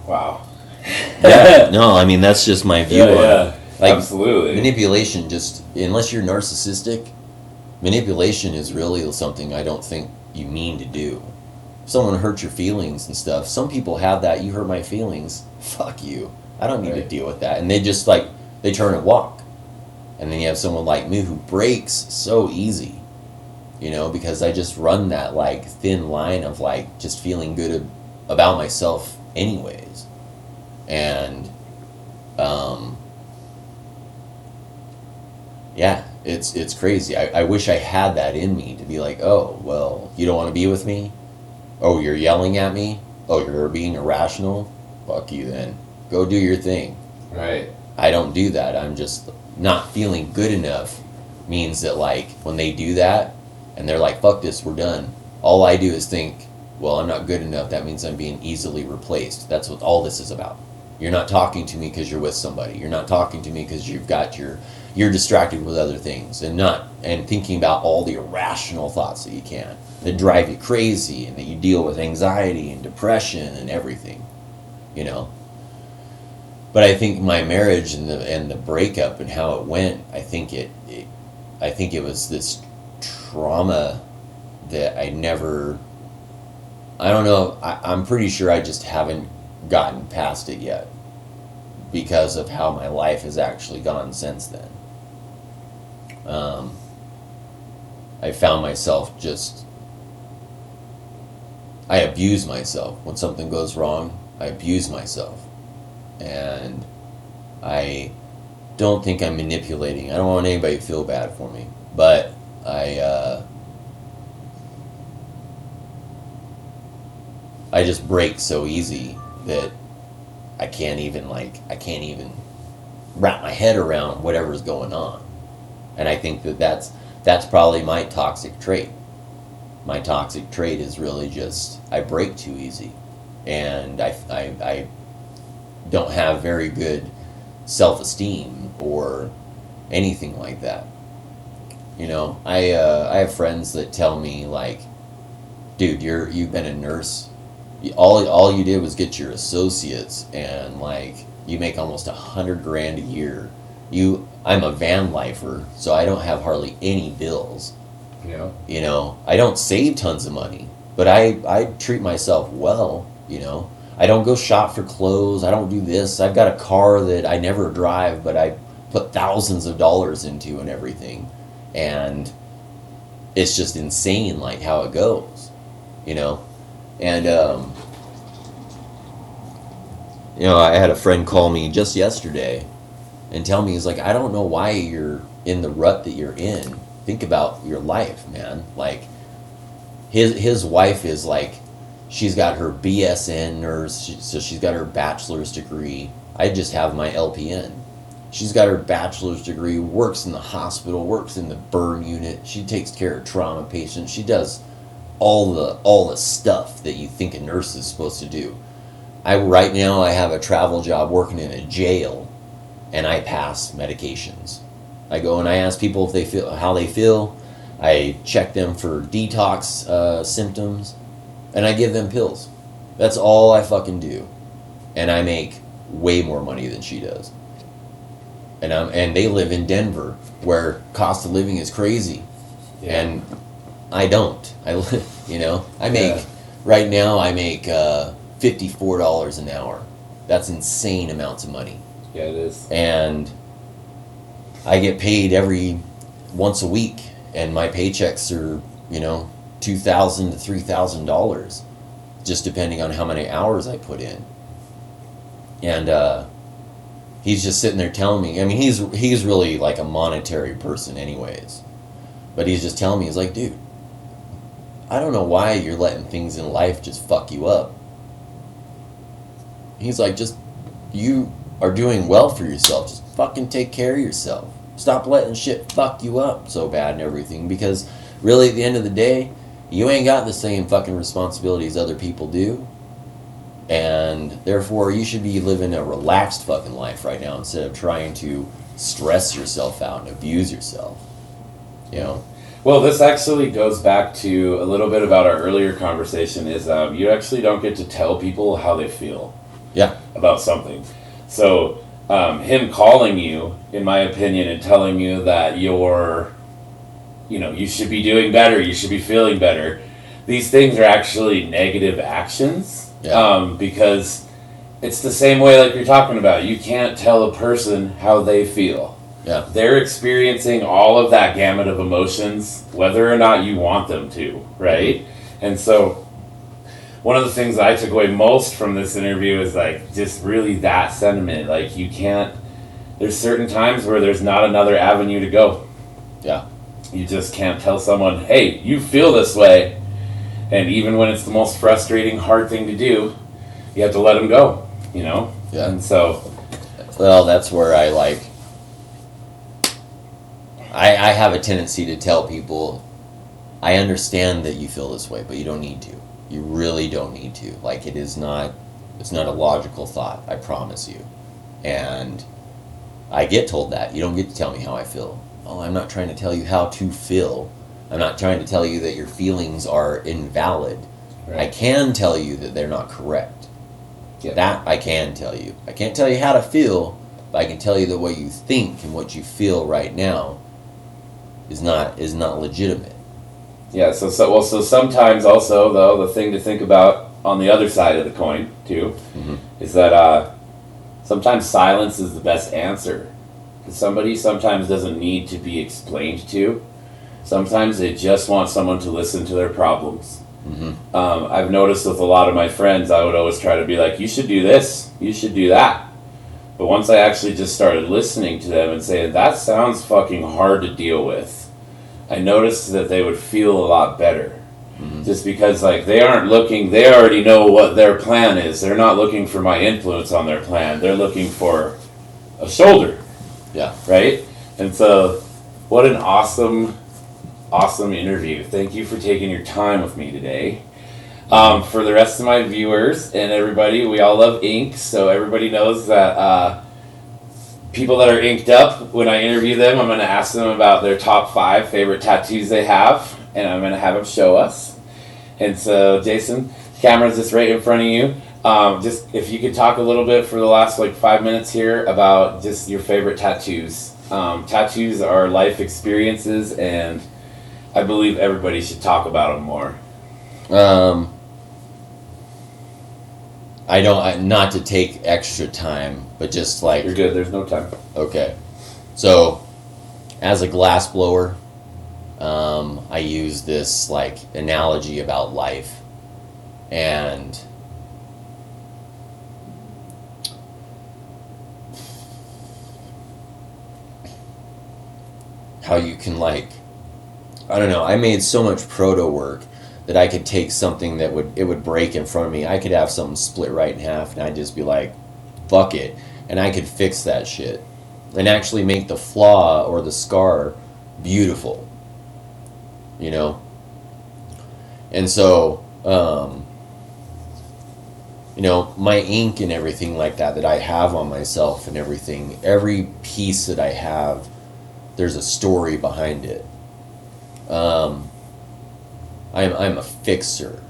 wow. yeah, no, I mean that's just my view on it. Like, absolutely. Manipulation, just unless you're narcissistic, manipulation is really something I don't think you mean to do. If someone hurts your feelings and stuff, some people have that, you hurt my feelings, fuck you. I don't need to deal with that. And they just like, they turn and walk. And then you have someone like me who breaks so easy, you know, because I just run that like thin line of like just feeling good about myself anyways. And yeah, it's crazy. I wish I had that in me to be like, oh, well, you don't want to be with me? Oh, you're yelling at me? Oh, you're being irrational? Fuck you then. Go do your thing. Right. I don't do that. I'm just not feeling good enough means that like when they do that and they're like, fuck this, we're done. All I do is think, well, I'm not good enough. That means I'm being easily replaced. That's what all this is about. You're not talking to me because you're with somebody. You're not talking to me because you're distracted with other things and thinking about all the irrational thoughts that you can that drive you crazy and that you deal with anxiety and depression and everything, you know. But I think my marriage and the breakup and how it went, I think it was this trauma that I don't know, I'm pretty sure I just haven't gotten past it yet because of how my life has actually gone since then. I found myself I abuse myself. When something goes wrong, I abuse myself. And I don't think I'm manipulating. I don't want anybody to feel bad for me. But I just break so easy that I can't even wrap my head around whatever's going on. And I think that's probably my toxic trait. My toxic trait is really just I break too easy, and I don't have very good self-esteem or anything like that. You know, I have friends that tell me like, dude, you've been a nurse. All you did was get your associates, and like you make almost $100,000 a year. I'm a van lifer, so I don't have hardly any bills. Yeah. You know, I don't save tons of money, but I treat myself well. You know, I don't go shop for clothes. I don't do this. I've got a car that I never drive, but I put thousands of dollars into and everything, and it's just insane like how it goes. You know. And, you know, I had a friend call me just yesterday, and tell me, he's like, I don't know why you're in the rut that you're in. Think about your life, man. Like, his wife is like, she's got her BSN nurse, so she's got her bachelor's degree. I just have my LPN. She's got her bachelor's degree, works in the hospital, works in the burn unit. She takes care of trauma patients. She does all the stuff that you think a nurse is supposed to do. Right now I have a travel job working in a jail, and I pass medications. I go and I ask people if they feel how they feel. I check them for detox symptoms, and I give them pills. That's all I fucking do, and I make way more money than she does. And they live in Denver, where cost of living is crazy, and I don't. I make right now. I make $54 an hour. That's insane amounts of money. Yeah, it is. And I get paid every once a week, and my paychecks are $2,000 to $3,000, just depending on how many hours I put in. And he's just sitting there telling me. I mean, he's really like a monetary person, anyways. But he's just telling me, he's like, dude, I don't know why you're letting things in life just fuck you up. He's like, just, you are doing well for yourself. Just fucking take care of yourself. Stop letting shit fuck you up so bad and everything. Because really, at the end of the day, you ain't got the same fucking responsibilities other people do. And therefore, you should be living a relaxed fucking life right now instead of trying to stress yourself out and abuse yourself. Well, this actually goes back to a little bit about our earlier conversation, is you actually don't get to tell people how they feel about something. So him calling you, in my opinion, and telling you that you should be doing better, you should be feeling better, these things are actually negative actions. Because it's the same way like you're talking about. You can't tell a person how they feel. Yeah. They're experiencing all of that gamut of emotions, whether or not you want them to, right? And so one of the things I took away most from this interview is like just really that sentiment. Like, there's certain times where there's not another avenue to go. Yeah. You just can't tell someone, hey, you feel this way. And even when it's the most frustrating, hard thing to do, you have to let them go, Yeah. And so, well, that's where I have a tendency to tell people, I understand that you feel this way, but you don't need to. You really don't need to. Like, it's not a logical thought, I promise you. And I get told that. You don't get to tell me how I feel. Oh, I'm not trying to tell you how to feel. I'm not trying to tell you that your feelings are invalid. Right. I can tell you that they're not correct. Yeah. That I can tell you. I can't tell you how to feel, but I can tell you that what you think and what you feel right now is not legitimate. Yeah, so sometimes also, though, the thing to think about on the other side of the coin, too, is that sometimes silence is the best answer. Because somebody sometimes doesn't need to be explained to. Sometimes they just want someone to listen to their problems. I've noticed with a lot of my friends, I would always try to be like, you should do this, you should do that. But once I actually just started listening to them and saying, that sounds fucking hard to deal with, I noticed that they would feel a lot better. Just because they already know what their plan is. They're not looking for my influence on their plan. They're looking for a shoulder. Yeah. Right? And so, what an awesome interview. Thank you for taking your time with me today. For the rest of my viewers and everybody, we all love ink, so everybody knows that people that are inked up, when I interview them, I'm going to ask them about their top 5 favorite tattoos they have, and I'm going to have them show us. And so, Jason, the camera's just right in front of you. Just if you could talk a little bit for the last 5 minutes here about just your favorite tattoos. Tattoos are life experiences, and I believe everybody should talk about them more. Not to take extra time, but just You're good, there's no time. Okay. So, as a glass blower, I use this analogy about life. And how you can, like, I don't know, I made so much proto work that I could take something that would break in front of me. I could have something split right in half, and I'd just be like, fuck it, and I could fix that shit and actually make the flaw or the scar beautiful, you know. And so, you know, my ink and everything like that I have on myself and everything, every piece that I have, there's a story behind it. I'm a fixer.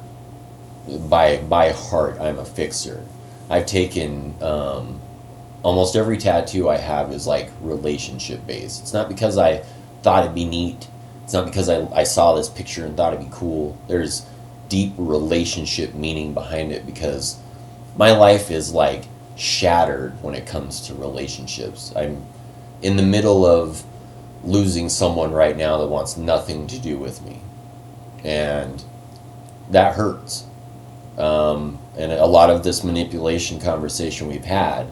By heart, I'm a fixer. I've taken, almost every tattoo I have is like relationship based. It's not because I thought it'd be neat. It's not because I saw this picture and thought it'd be cool. There's deep relationship meaning behind it, because my life is like shattered when it comes to relationships. I'm in the middle of losing someone right now that wants nothing to do with me, and that hurts. And a lot of this manipulation conversation we've had,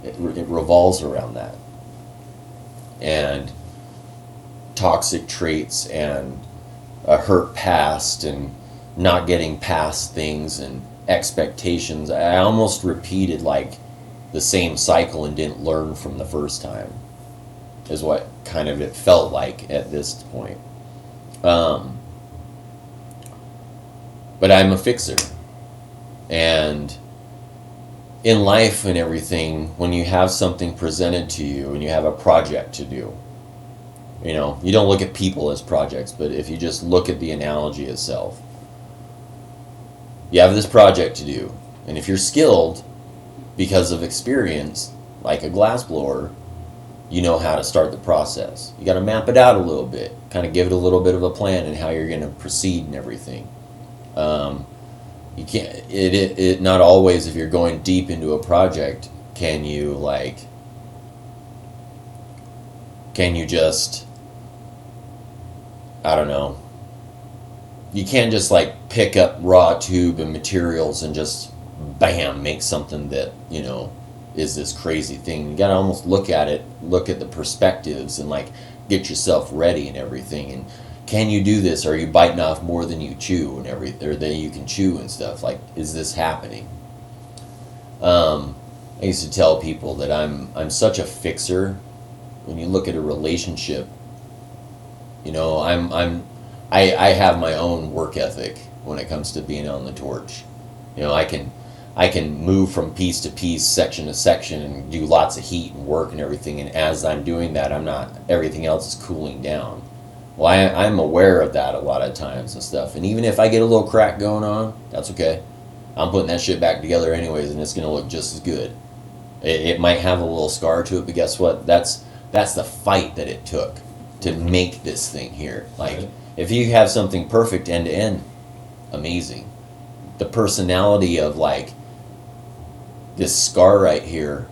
it revolves around that, and toxic traits, and a hurt past, and not getting past things, and expectations. I almost repeated like the same cycle and didn't learn from the first time, is what kind of it felt like at this point. But I'm a fixer. And in life and everything, when you have something presented to you and you have a project to do, you know, you don't look at people as projects, but if you just look at the analogy itself, you have this project to do. And if you're skilled because of experience, like a glassblower, you know how to start the process. You got to map it out a little bit, kind of give it a little bit of a plan and how you're going to proceed and everything. You can't, it not always, if you're going deep into a project, can you just, I don't know, you can't just like pick up raw tube and materials and just bam, make something that, you know, is this crazy thing. You gotta almost look at it, look at the perspectives, and like get yourself ready and everything. And can you do this? Are you biting off more than you chew and or than you can chew and stuff? Like, is this happening? I used to tell people that I'm such a fixer. When you look at a relationship, you know, I have my own work ethic when it comes to being on the torch. You know, I can move from piece to piece, section to section, and do lots of heat and work and everything. And as I'm doing that, everything else is cooling down. Well, I'm aware of that a lot of times and stuff. And even if I get a little crack going on, that's okay. I'm putting that shit back together anyways, and it's going to look just as good. It might have a little scar to it, but guess what? That's the fight that it took to make this thing here. Like, right. If you have something perfect end to end, amazing. The personality of like this scar right here,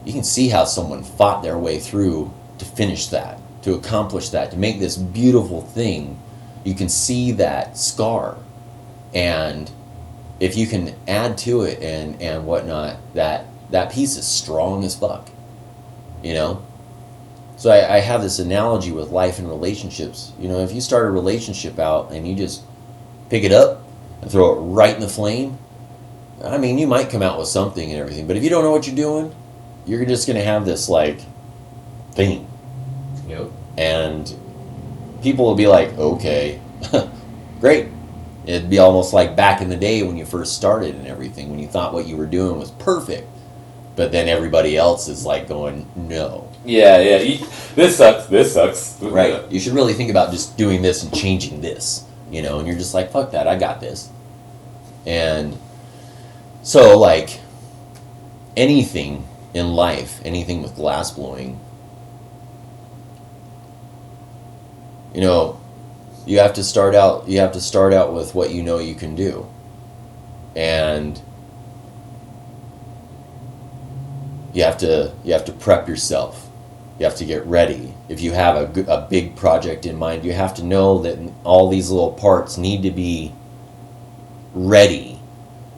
you can see how someone fought their way through to finish that, to accomplish that, to make this beautiful thing. You can see that scar, and if you can add to it and whatnot, that piece is strong as fuck, you know. So I have this analogy with life and relationships. You know, if you start a relationship out and you just pick it up and throw it right in the flame, I mean, you might come out with something and everything, but if you don't know what you're doing, you're just going to have this like thing. Yep. And people will be like, okay, great. It'd be almost like back in the day when you first started and everything, when you thought what you were doing was perfect, but then everybody else is like going, no. Yeah. This sucks. Right. You should really think about just doing this and changing this, you know, and you're just like, fuck that, I got this. And so, like, anything in life, anything with glass blowing, you know, you have to start out with what you know you can do. And you have to prep yourself. You have to get ready. If you have a big project in mind, you have to know that all these little parts need to be ready,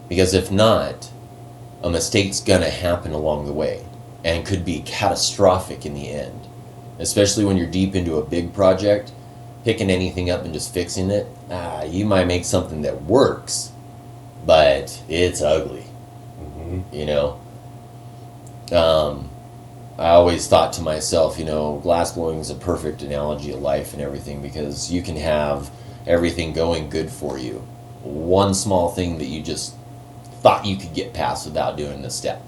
because if not, a mistake's gonna happen along the way and could be catastrophic in the end. especially when you're deep into a big project, picking anything up and just fixing it, you might make something that works, but it's ugly. You know, I always thought to myself, you know, glass blowing is a perfect analogy of life and everything, because you can have everything going good for you. One small thing that you just thought you could get past without doing the step,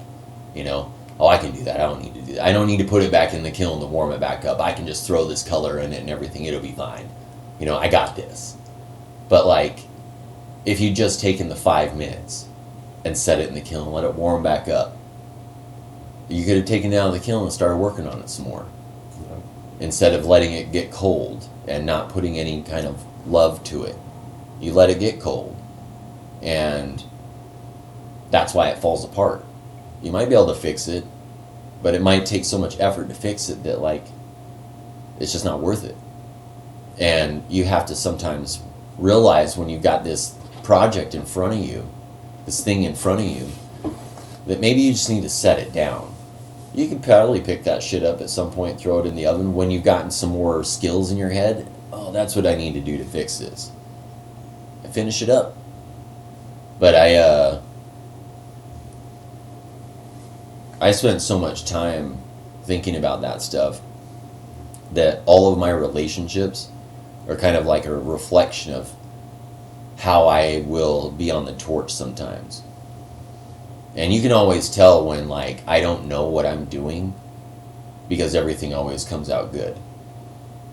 you know. Oh, I can do that. I don't need to do that. I don't need to put it back in the kiln to warm it back up. I can just throw this color in it and everything. It'll be fine. You know, I got this. But like, if you just taken the 5 minutes and set it in the kiln, let it warm back up, you could have taken it out of the kiln and started working on it some more. Instead of letting it get cold and not putting any kind of love to it. You let it get cold. And that's why it falls apart. You might be able to fix it, but it might take so much effort to fix it that, like, it's just not worth it. And you have to sometimes realize when you've got this project in front of you, this thing in front of you, that maybe you just need to set it down. You could probably pick that shit up at some point, throw it in the oven when you've gotten some more skills in your head. Oh, that's what I need to do to fix this. And finish it up. But I spent so much time thinking about that stuff that all of my relationships are kind of like a reflection of how I will be on the torch sometimes. And you can always tell when, like, I don't know what I'm doing, because everything always comes out good.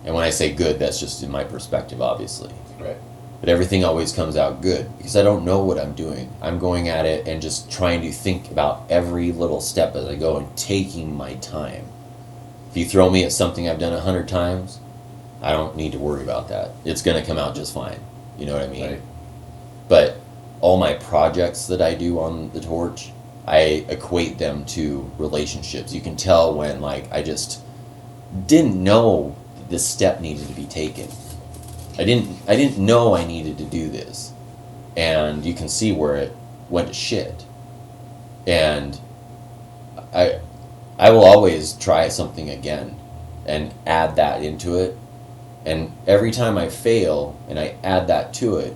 And when I say good, that's just in my perspective, obviously. Right. But everything always comes out good because I don't know what I'm doing. I'm going at it and just trying to think about every little step as I go and taking my time. If you throw me at something I've done 100 times, I don't need to worry about that. It's going to come out just fine. You know what I mean? Right. But all my projects that I do on the torch, I equate them to relationships. You can tell when, like, I just didn't know this step needed to be taken. I didn't know I needed to do this. And you can see where it went to shit. And I will always try something again and add that into it. And every time I fail and I add that to it,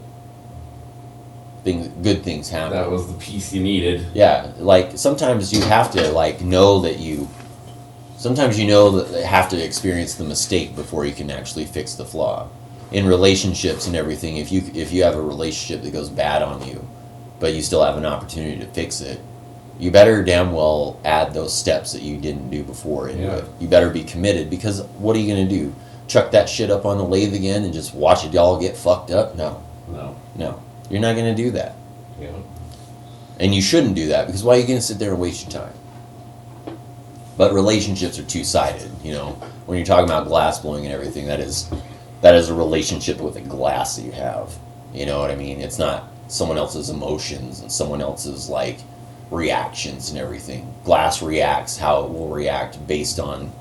good things happen. That was the piece you needed. Yeah, like sometimes you have to know that you have to experience the mistake before you can actually fix the flaw. In relationships and everything, if you have a relationship that goes bad on you, but you still have an opportunity to fix it, you better damn well add those steps that you didn't do before into it. You better be committed, because what are you going to do? Chuck that shit up on the lathe again and just watch it all get fucked up? No. You're not going to do that. Yeah. And you shouldn't do that, because why are you going to sit there and waste your time? But relationships are two-sided, you know. When you're talking about glass blowing and everything, that is a relationship with a glass that you have. You know what I mean? It's not someone else's emotions and someone else's, like, reactions and everything. Glass reacts how it will react based on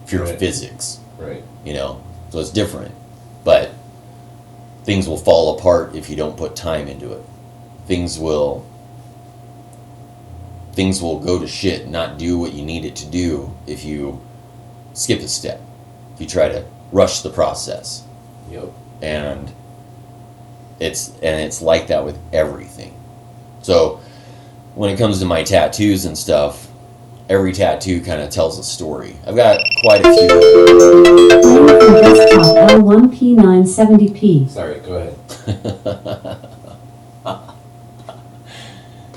pure physics. Right. You know? So it's different. But things will fall apart if you don't put time into it. Things will go to shit and not do what you need it to do if you skip a step. If you try to rush the process. Yep. And it's like that with everything. So when it comes to my tattoos and stuff, every tattoo kind of tells a story. I've got quite a few. Desktop L1P970P. Sorry, go ahead.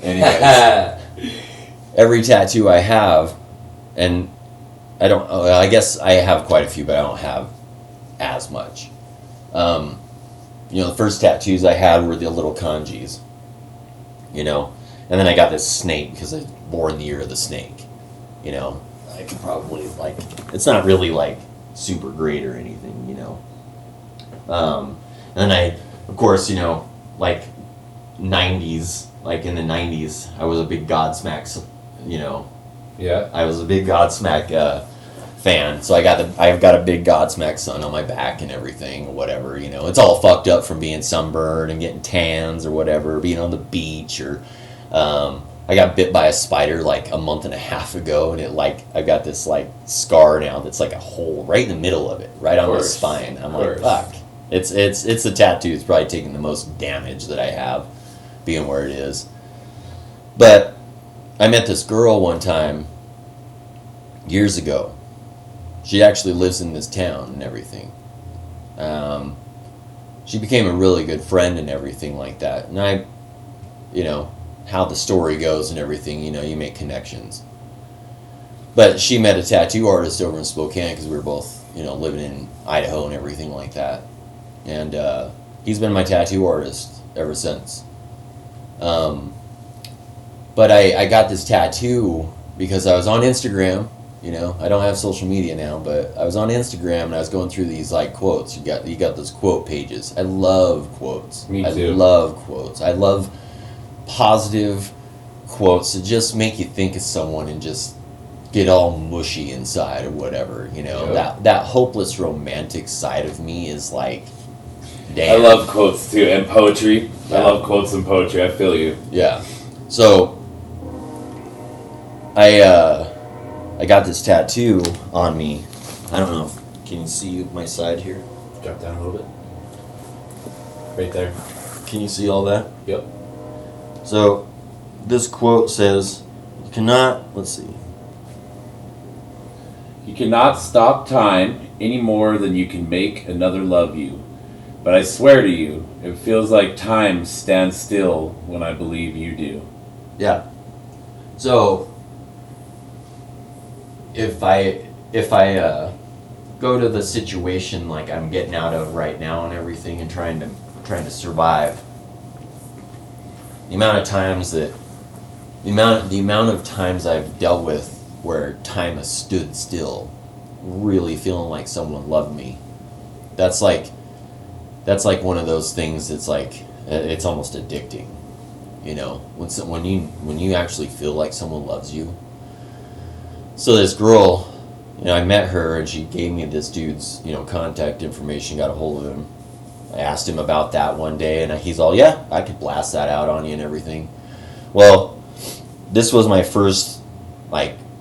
Anyways, every tattoo I have, and I guess I have quite a few, but I don't have as much. You know, the first tattoos I had were the little kanjis, you know, and then I got this snake because I was born the year of the snake, you know. I could probably, like, it's not really, like, super great or anything, you know. And then I, of course, you know, like, 90s, like in the 90s, I was a big Godsmack, you know. Yeah. I was a big Godsmack fan, so I've got a big Godsmack sun on my back and everything, or whatever, you know. It's all fucked up from being sunburned and getting tans or whatever, being on the beach or I got bit by a spider like a month and a half ago, and I got this like scar now that's like a hole right in the middle of it, right on the spine. I'm like, fuck. It's a tattoo. It's probably taking the most damage that I have, being where it is. But I met this girl one time years ago. She actually lives in this town and everything. She became a really good friend and everything like that. And I, how the story goes and everything, you make connections. But she met a tattoo artist over in Spokane because we were both, living in Idaho and everything like that. And he's been my tattoo artist ever since. But I got this tattoo because I was on Instagram. I don't have social media now, but I was on Instagram and I was going through these like quotes. You got those quote pages. I love quotes. Me too. I love quotes. I love positive quotes that just make you think of someone and just get all mushy inside or whatever. That hopeless romantic side of me is like, damn. I love quotes too, and poetry. Yeah. I love quotes and poetry. I feel you. Yeah. So I got this tattoo on me. I don't know. Can you see my side here? Drop down a little bit. Right there. Can you see all that? Yep. So this quote says, "You cannot." Let's see. You cannot stop time any more than you can make another love you. But I swear to you, it feels like time stands still when I believe you do. Yeah. So if I go to the situation like I'm getting out of right now and everything and trying to survive, the amount of times I've dealt with where time has stood still, really feeling like someone loved me, that's like one of those things that's like, it's almost addicting, when you actually feel like someone loves you. So this girl, I met her and she gave me this dude's, contact information, got a hold of him. I asked him about that one day and he's all, yeah, I could blast that out on you and everything. Well, this was my first,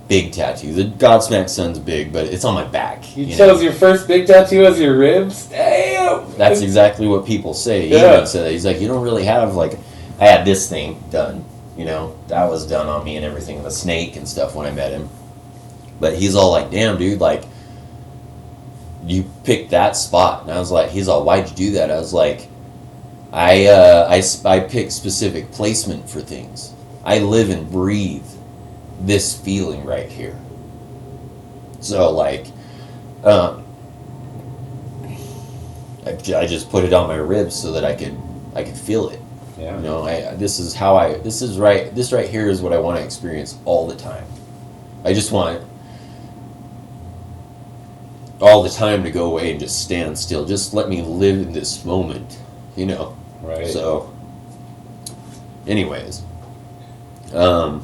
big tattoo. The Godsmack Sun's big, but it's on my back. You chose your first big tattoo as your ribs? Damn! That's exactly what people say. He Yeah. even said that. He's like, you don't really have, I had this thing done, that was done on me and everything, the snake and stuff when I met him. But he's all like, damn, dude, you picked that spot. And I was like, he's all, why'd you do that? I was like, I pick specific placement for things. I live and breathe this feeling right here. So I just put it on my ribs so that I could feel it. Yeah. This right here is what I want to experience all the time. I just want all the time to go away and just stand still. Just let me live in this moment, Right. So, anyways, and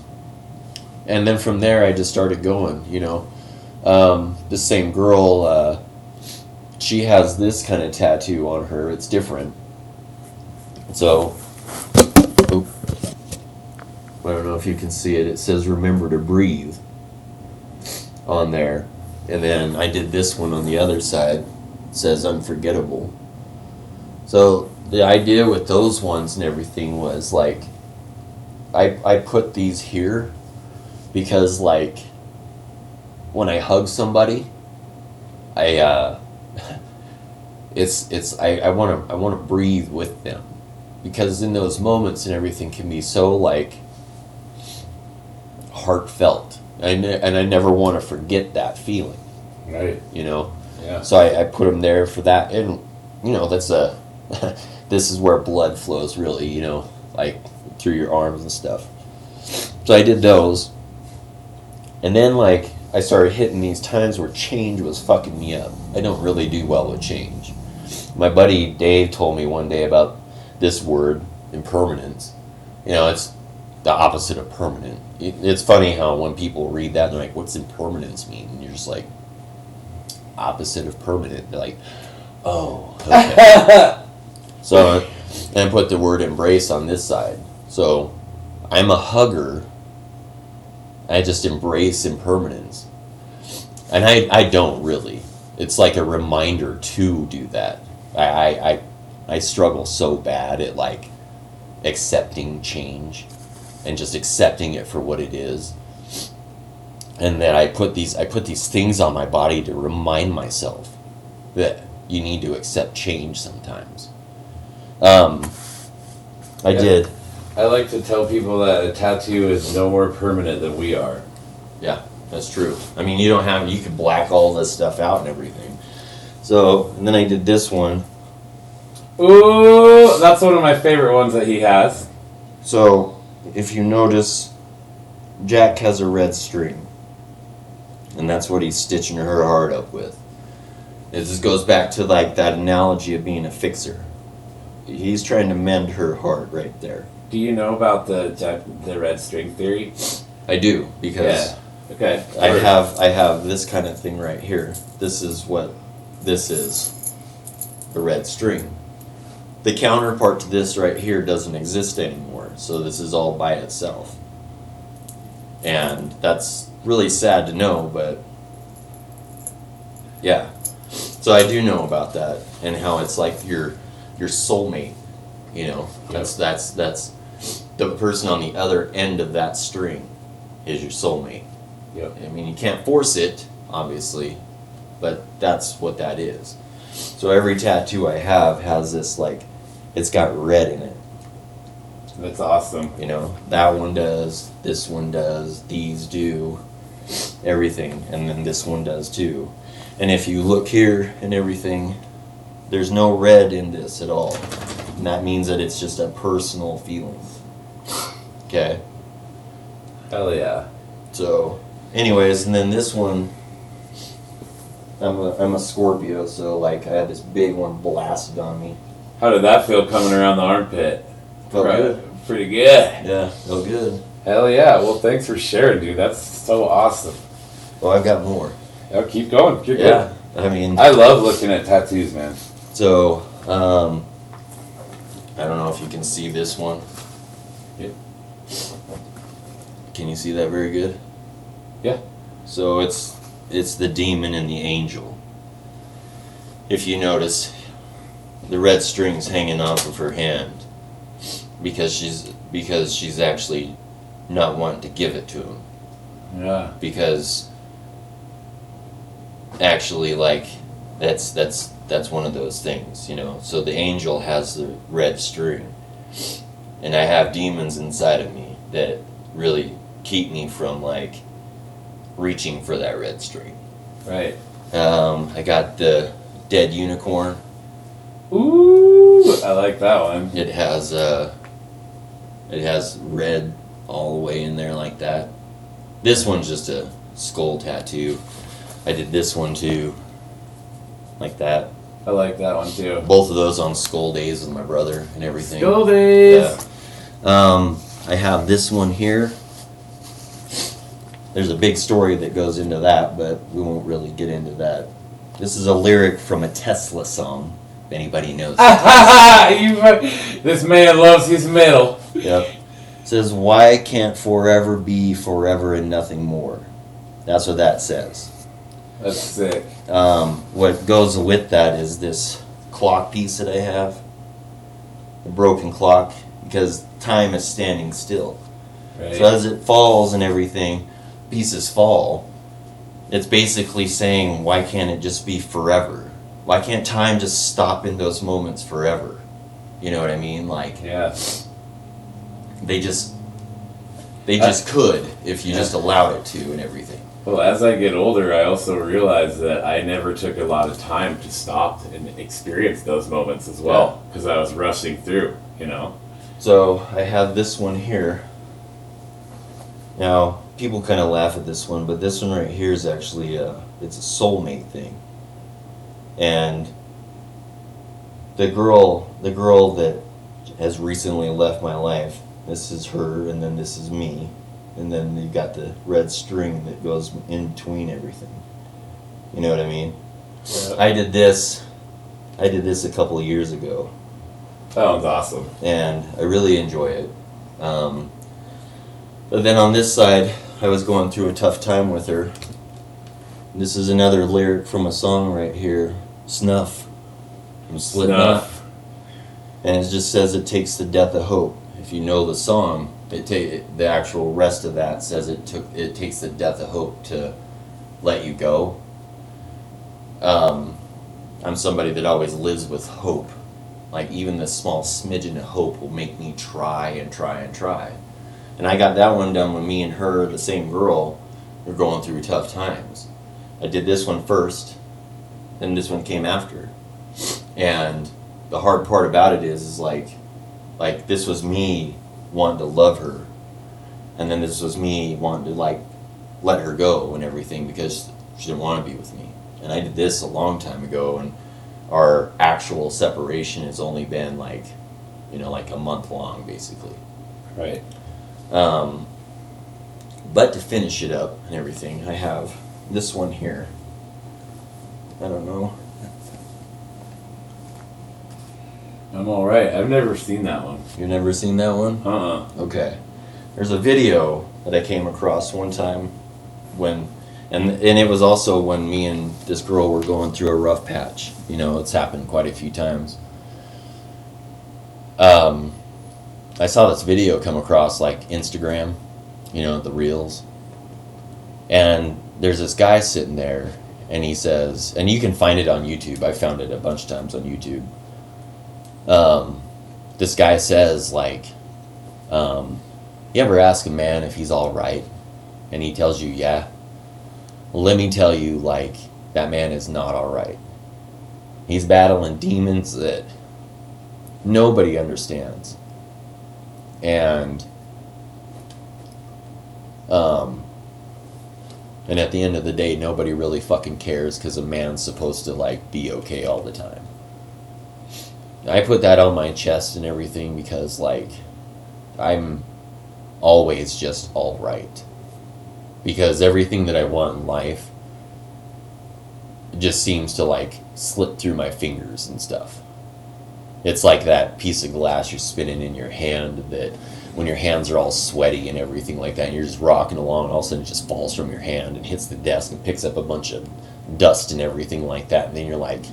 then from there I just started going. The same girl, she has this kind of tattoo on her. It's different. So, I don't know if you can see it. It says "Remember to breathe" on there. And then I did this one on the other side. It says "Unforgettable." So the idea with those ones and everything was I put these here because when I hug somebody, I want to breathe with them, because in those moments and everything can be so heartfelt. And I never want to forget that feeling. Right. Yeah. So I put them there for that, and that's this is where blood flows really, through your arms and stuff. So I did those, and then I started hitting these times where change was fucking me up. I don't really do well with change. My buddy Dave told me one day about this word, impermanence. It's the opposite of permanent. It's funny how when people read that, they're like, what's impermanence mean? And you're just like, opposite of permanent. They're like, oh, okay. So, and I put the word embrace on this side. So, I'm a hugger. I just embrace impermanence. And I don't really. It's like a reminder to do that. I struggle so bad at like accepting change and just accepting it for what it is. And then I put these things on my body to remind myself that you need to accept change sometimes. I did. I like to tell people that a tattoo is no more permanent than we are. Yeah, that's true. I mean, you could black all this stuff out and everything. So, and then I did this one. Ooh, that's one of my favorite ones that he has. So, if you notice, Jack has a red string. And that's what he's stitching her heart up with. It just goes back to like that analogy of being a fixer. He's trying to mend her heart right there. Do you know about the red string theory? I do, because Okay. I have this kind of thing right here. This is what this is. The red string. The counterpart to this right here doesn't exist anymore, so this is all by itself. And that's really sad to know, but yeah. So I do know about that, and how it's like your soulmate, you know. That's the person on the other end of that string is your soulmate. Yep. I mean, you can't force it, obviously, but that's what that is. So every tattoo I have has this, like, it's got red in it. That's awesome. You know, that one does, this one does, these do, everything, and then this one does too. And if you look here and everything, there's no red in this at all. And that means that it's just a personal feeling. Okay? Hell yeah. So, anyways, and then this one, I'm a Scorpio, so like I had this big one blasted on me. How did that feel coming around the armpit? Felt good. Pretty good. Yeah, felt good. Hell yeah. Well, thanks for sharing, dude. That's so awesome. Well, I've got more. Oh, keep going. You're Yeah, good. I mean, I love looking at tattoos, man. so, I don't know if you can see this one. Yeah. Can you see that very good? Yeah. So it's the demon and the angel. If you notice, the red string's hanging off of her hand because she's actually not wanting to give it to him. Yeah. Because actually, like, that's one of those things, you know. So the angel has the red string, and I have demons inside of me that really keep me from like reaching for that red string. Right. I got the dead unicorn. Ooh, I like that one. It has red all the way in there like that. This one's just a skull tattoo. I did this one too, like that. I like that one too. Both of those on skull days with my brother and everything. Skull days. Yeah. I have this one here. There's a big story that goes into that, but we won't really get into that. This is a lyric from a Tesla song, if anybody knows. This man loves his metal. Yep. It says, "Why can't forever be forever and nothing more?" That's what that says. That's sick. What goes with that is this clock piece that I have. A broken clock, because time is standing still. Right. So as it falls and everything, pieces fall. It's basically saying, why can't it just be forever? Why can't time just stop in those moments forever? You know what I mean? Like, Yeah. they just could if you just allowed it to and everything. Well, as I get older, I also realize that I never took a lot of time to stop and experience those moments as well, because I was rushing through, you know? So I have this one here. Now, people kind of laugh at this one, but this one right here is actually it's a soulmate thing. And the girl that has recently left my life, this is her, and then this is me, and then you got the red string that goes in between everything. You know what I mean? Yeah. I did this a couple of years ago, That one's awesome. and I really enjoy it. But then on this side, I was going through a tough time with her. This is another lyric from a song right here, Snuff, from Slipknot. Snuff. And it just says it takes the death of hope. If you know the song, the actual rest of that says it takes the death of hope to let you go. I'm somebody that always lives with hope. Like even the small smidgen of hope will make me try and try and try. And I got that one done when me and her, the same girl, were going through tough times. I did this one first, then this one came after. And the hard part about it is like this was me wanting to love her, and then this was me wanting to like let her go and everything because she didn't want to be with me. And I did this a long time ago, and our actual separation has only been like a month long basically. Right. But to finish it up and everything, I have this one here. I don't know. I'm all right. I've never seen that one. You've never seen that one? Okay. There's a video that I came across one time when, and it was also when me and this girl were going through a rough patch. It's happened quite a few times. I saw this video come across like Instagram, the reels. And there's this guy sitting there and he says, and you can find it on YouTube. I found it a bunch of times on YouTube. This guy says like, you ever ask a man if he's all right? And he tells you, yeah. Well, let me tell you, like, that man is not all right. He's battling demons that nobody understands. And at the end of the day, nobody really fucking cares because a man's supposed to, like, be okay all the time. I put that on my chest and everything because, like, I'm always just all right. Because everything that I want in life just seems to, like, slip through my fingers and stuff. It's like that piece of glass you're spinning in your hand that when your hands are all sweaty and everything like that, and you're just rocking along, and all of a sudden it just falls from your hand and hits the desk and picks up a bunch of dust and everything like that, and then you're like,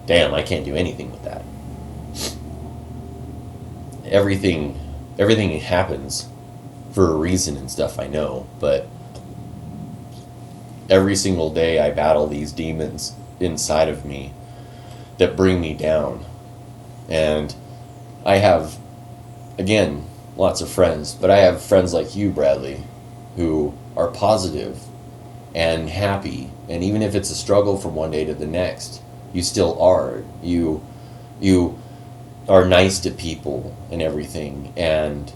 damn, I can't do anything with that. Everything happens for a reason and stuff, I know, but every single day I battle these demons inside of me that bring me down. And I have, again, lots of friends, but I have friends like you, Bradley, who are positive and happy, and even if it's a struggle from one day to the next, you still are. You are nice to people and everything, and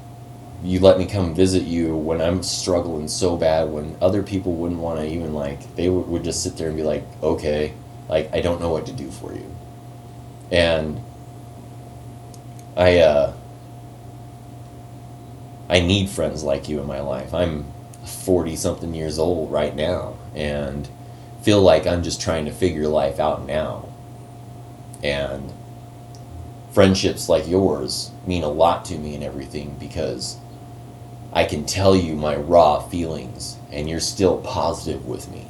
you let me come visit you when I'm struggling so bad, when other people wouldn't want to even, like, they would just sit there and be like, okay, like, I don't know what to do for you. And I need friends like you in my life. I'm 40-something years old right now, and feel like I'm just trying to figure life out now. And friendships like yours mean a lot to me and everything, because I can tell you my raw feelings and you're still positive with me.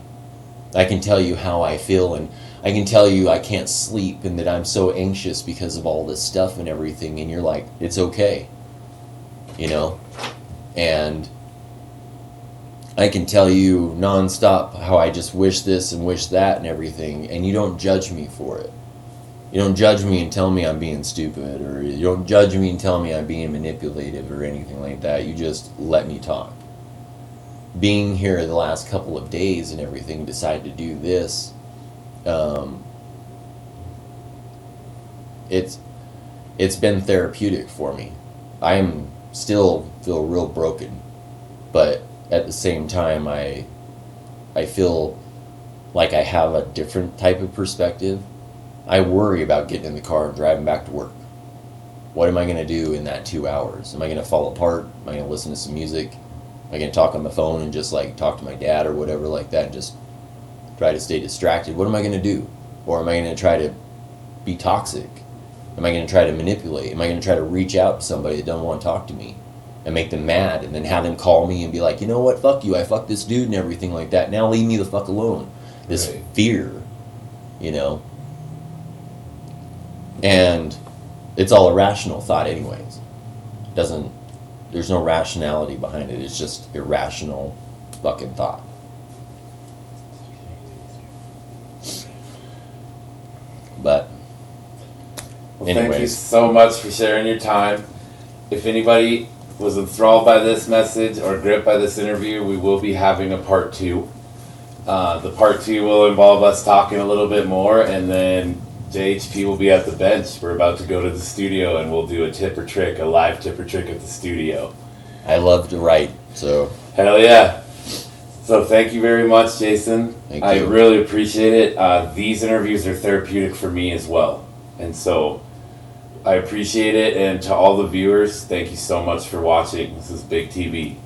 I can tell you how I feel, and I can tell you I can't sleep and that I'm so anxious because of all this stuff and everything, and you're like, it's okay, and I can tell you nonstop how I just wish this and wish that and everything, and you don't judge me for it. You don't judge me and tell me I'm being stupid, or you don't judge me and tell me I'm being manipulative or anything like that. You just let me talk. Being here the last couple of days and everything, decided to do this, it's been therapeutic for me. I'm still feel real broken, but at the same time I feel like I have a different type of perspective. I worry about getting in the car and driving back to work. What am I going to do in that 2 hours? Am I going to fall apart? Am I going to listen to some music? Am I going to talk on the phone and just like talk to my dad or whatever like that and just try to stay distracted? What am I going to do? Or am I going to try to be toxic? Am I going to try to manipulate? Am I going to try to reach out to somebody that doesn't want to talk to me? and make them mad, and then have them call me and be like, you know what, fuck you, I fucked this dude and everything like that. Now leave me the fuck alone. This Right. fear, you know. And it's all a rational thought anyways. There's no rationality behind it. It's just irrational fucking thought. But Well, thank you anyways, so much for sharing your time. If anybody was enthralled by this message or gripped by this interview, we will be having a part 2. The part 2 will involve us talking a little bit more, and then JHP will be at the bench. We're about to go to the studio, and we'll do a tip or trick, a live tip or trick at the studio. I love to write, so Hell yeah. So thank you very much, Jason. Thank I you. really appreciate it. These interviews are therapeutic for me as well. And so I appreciate it. And to all the viewers, thank you so much for watching. This is Big TV.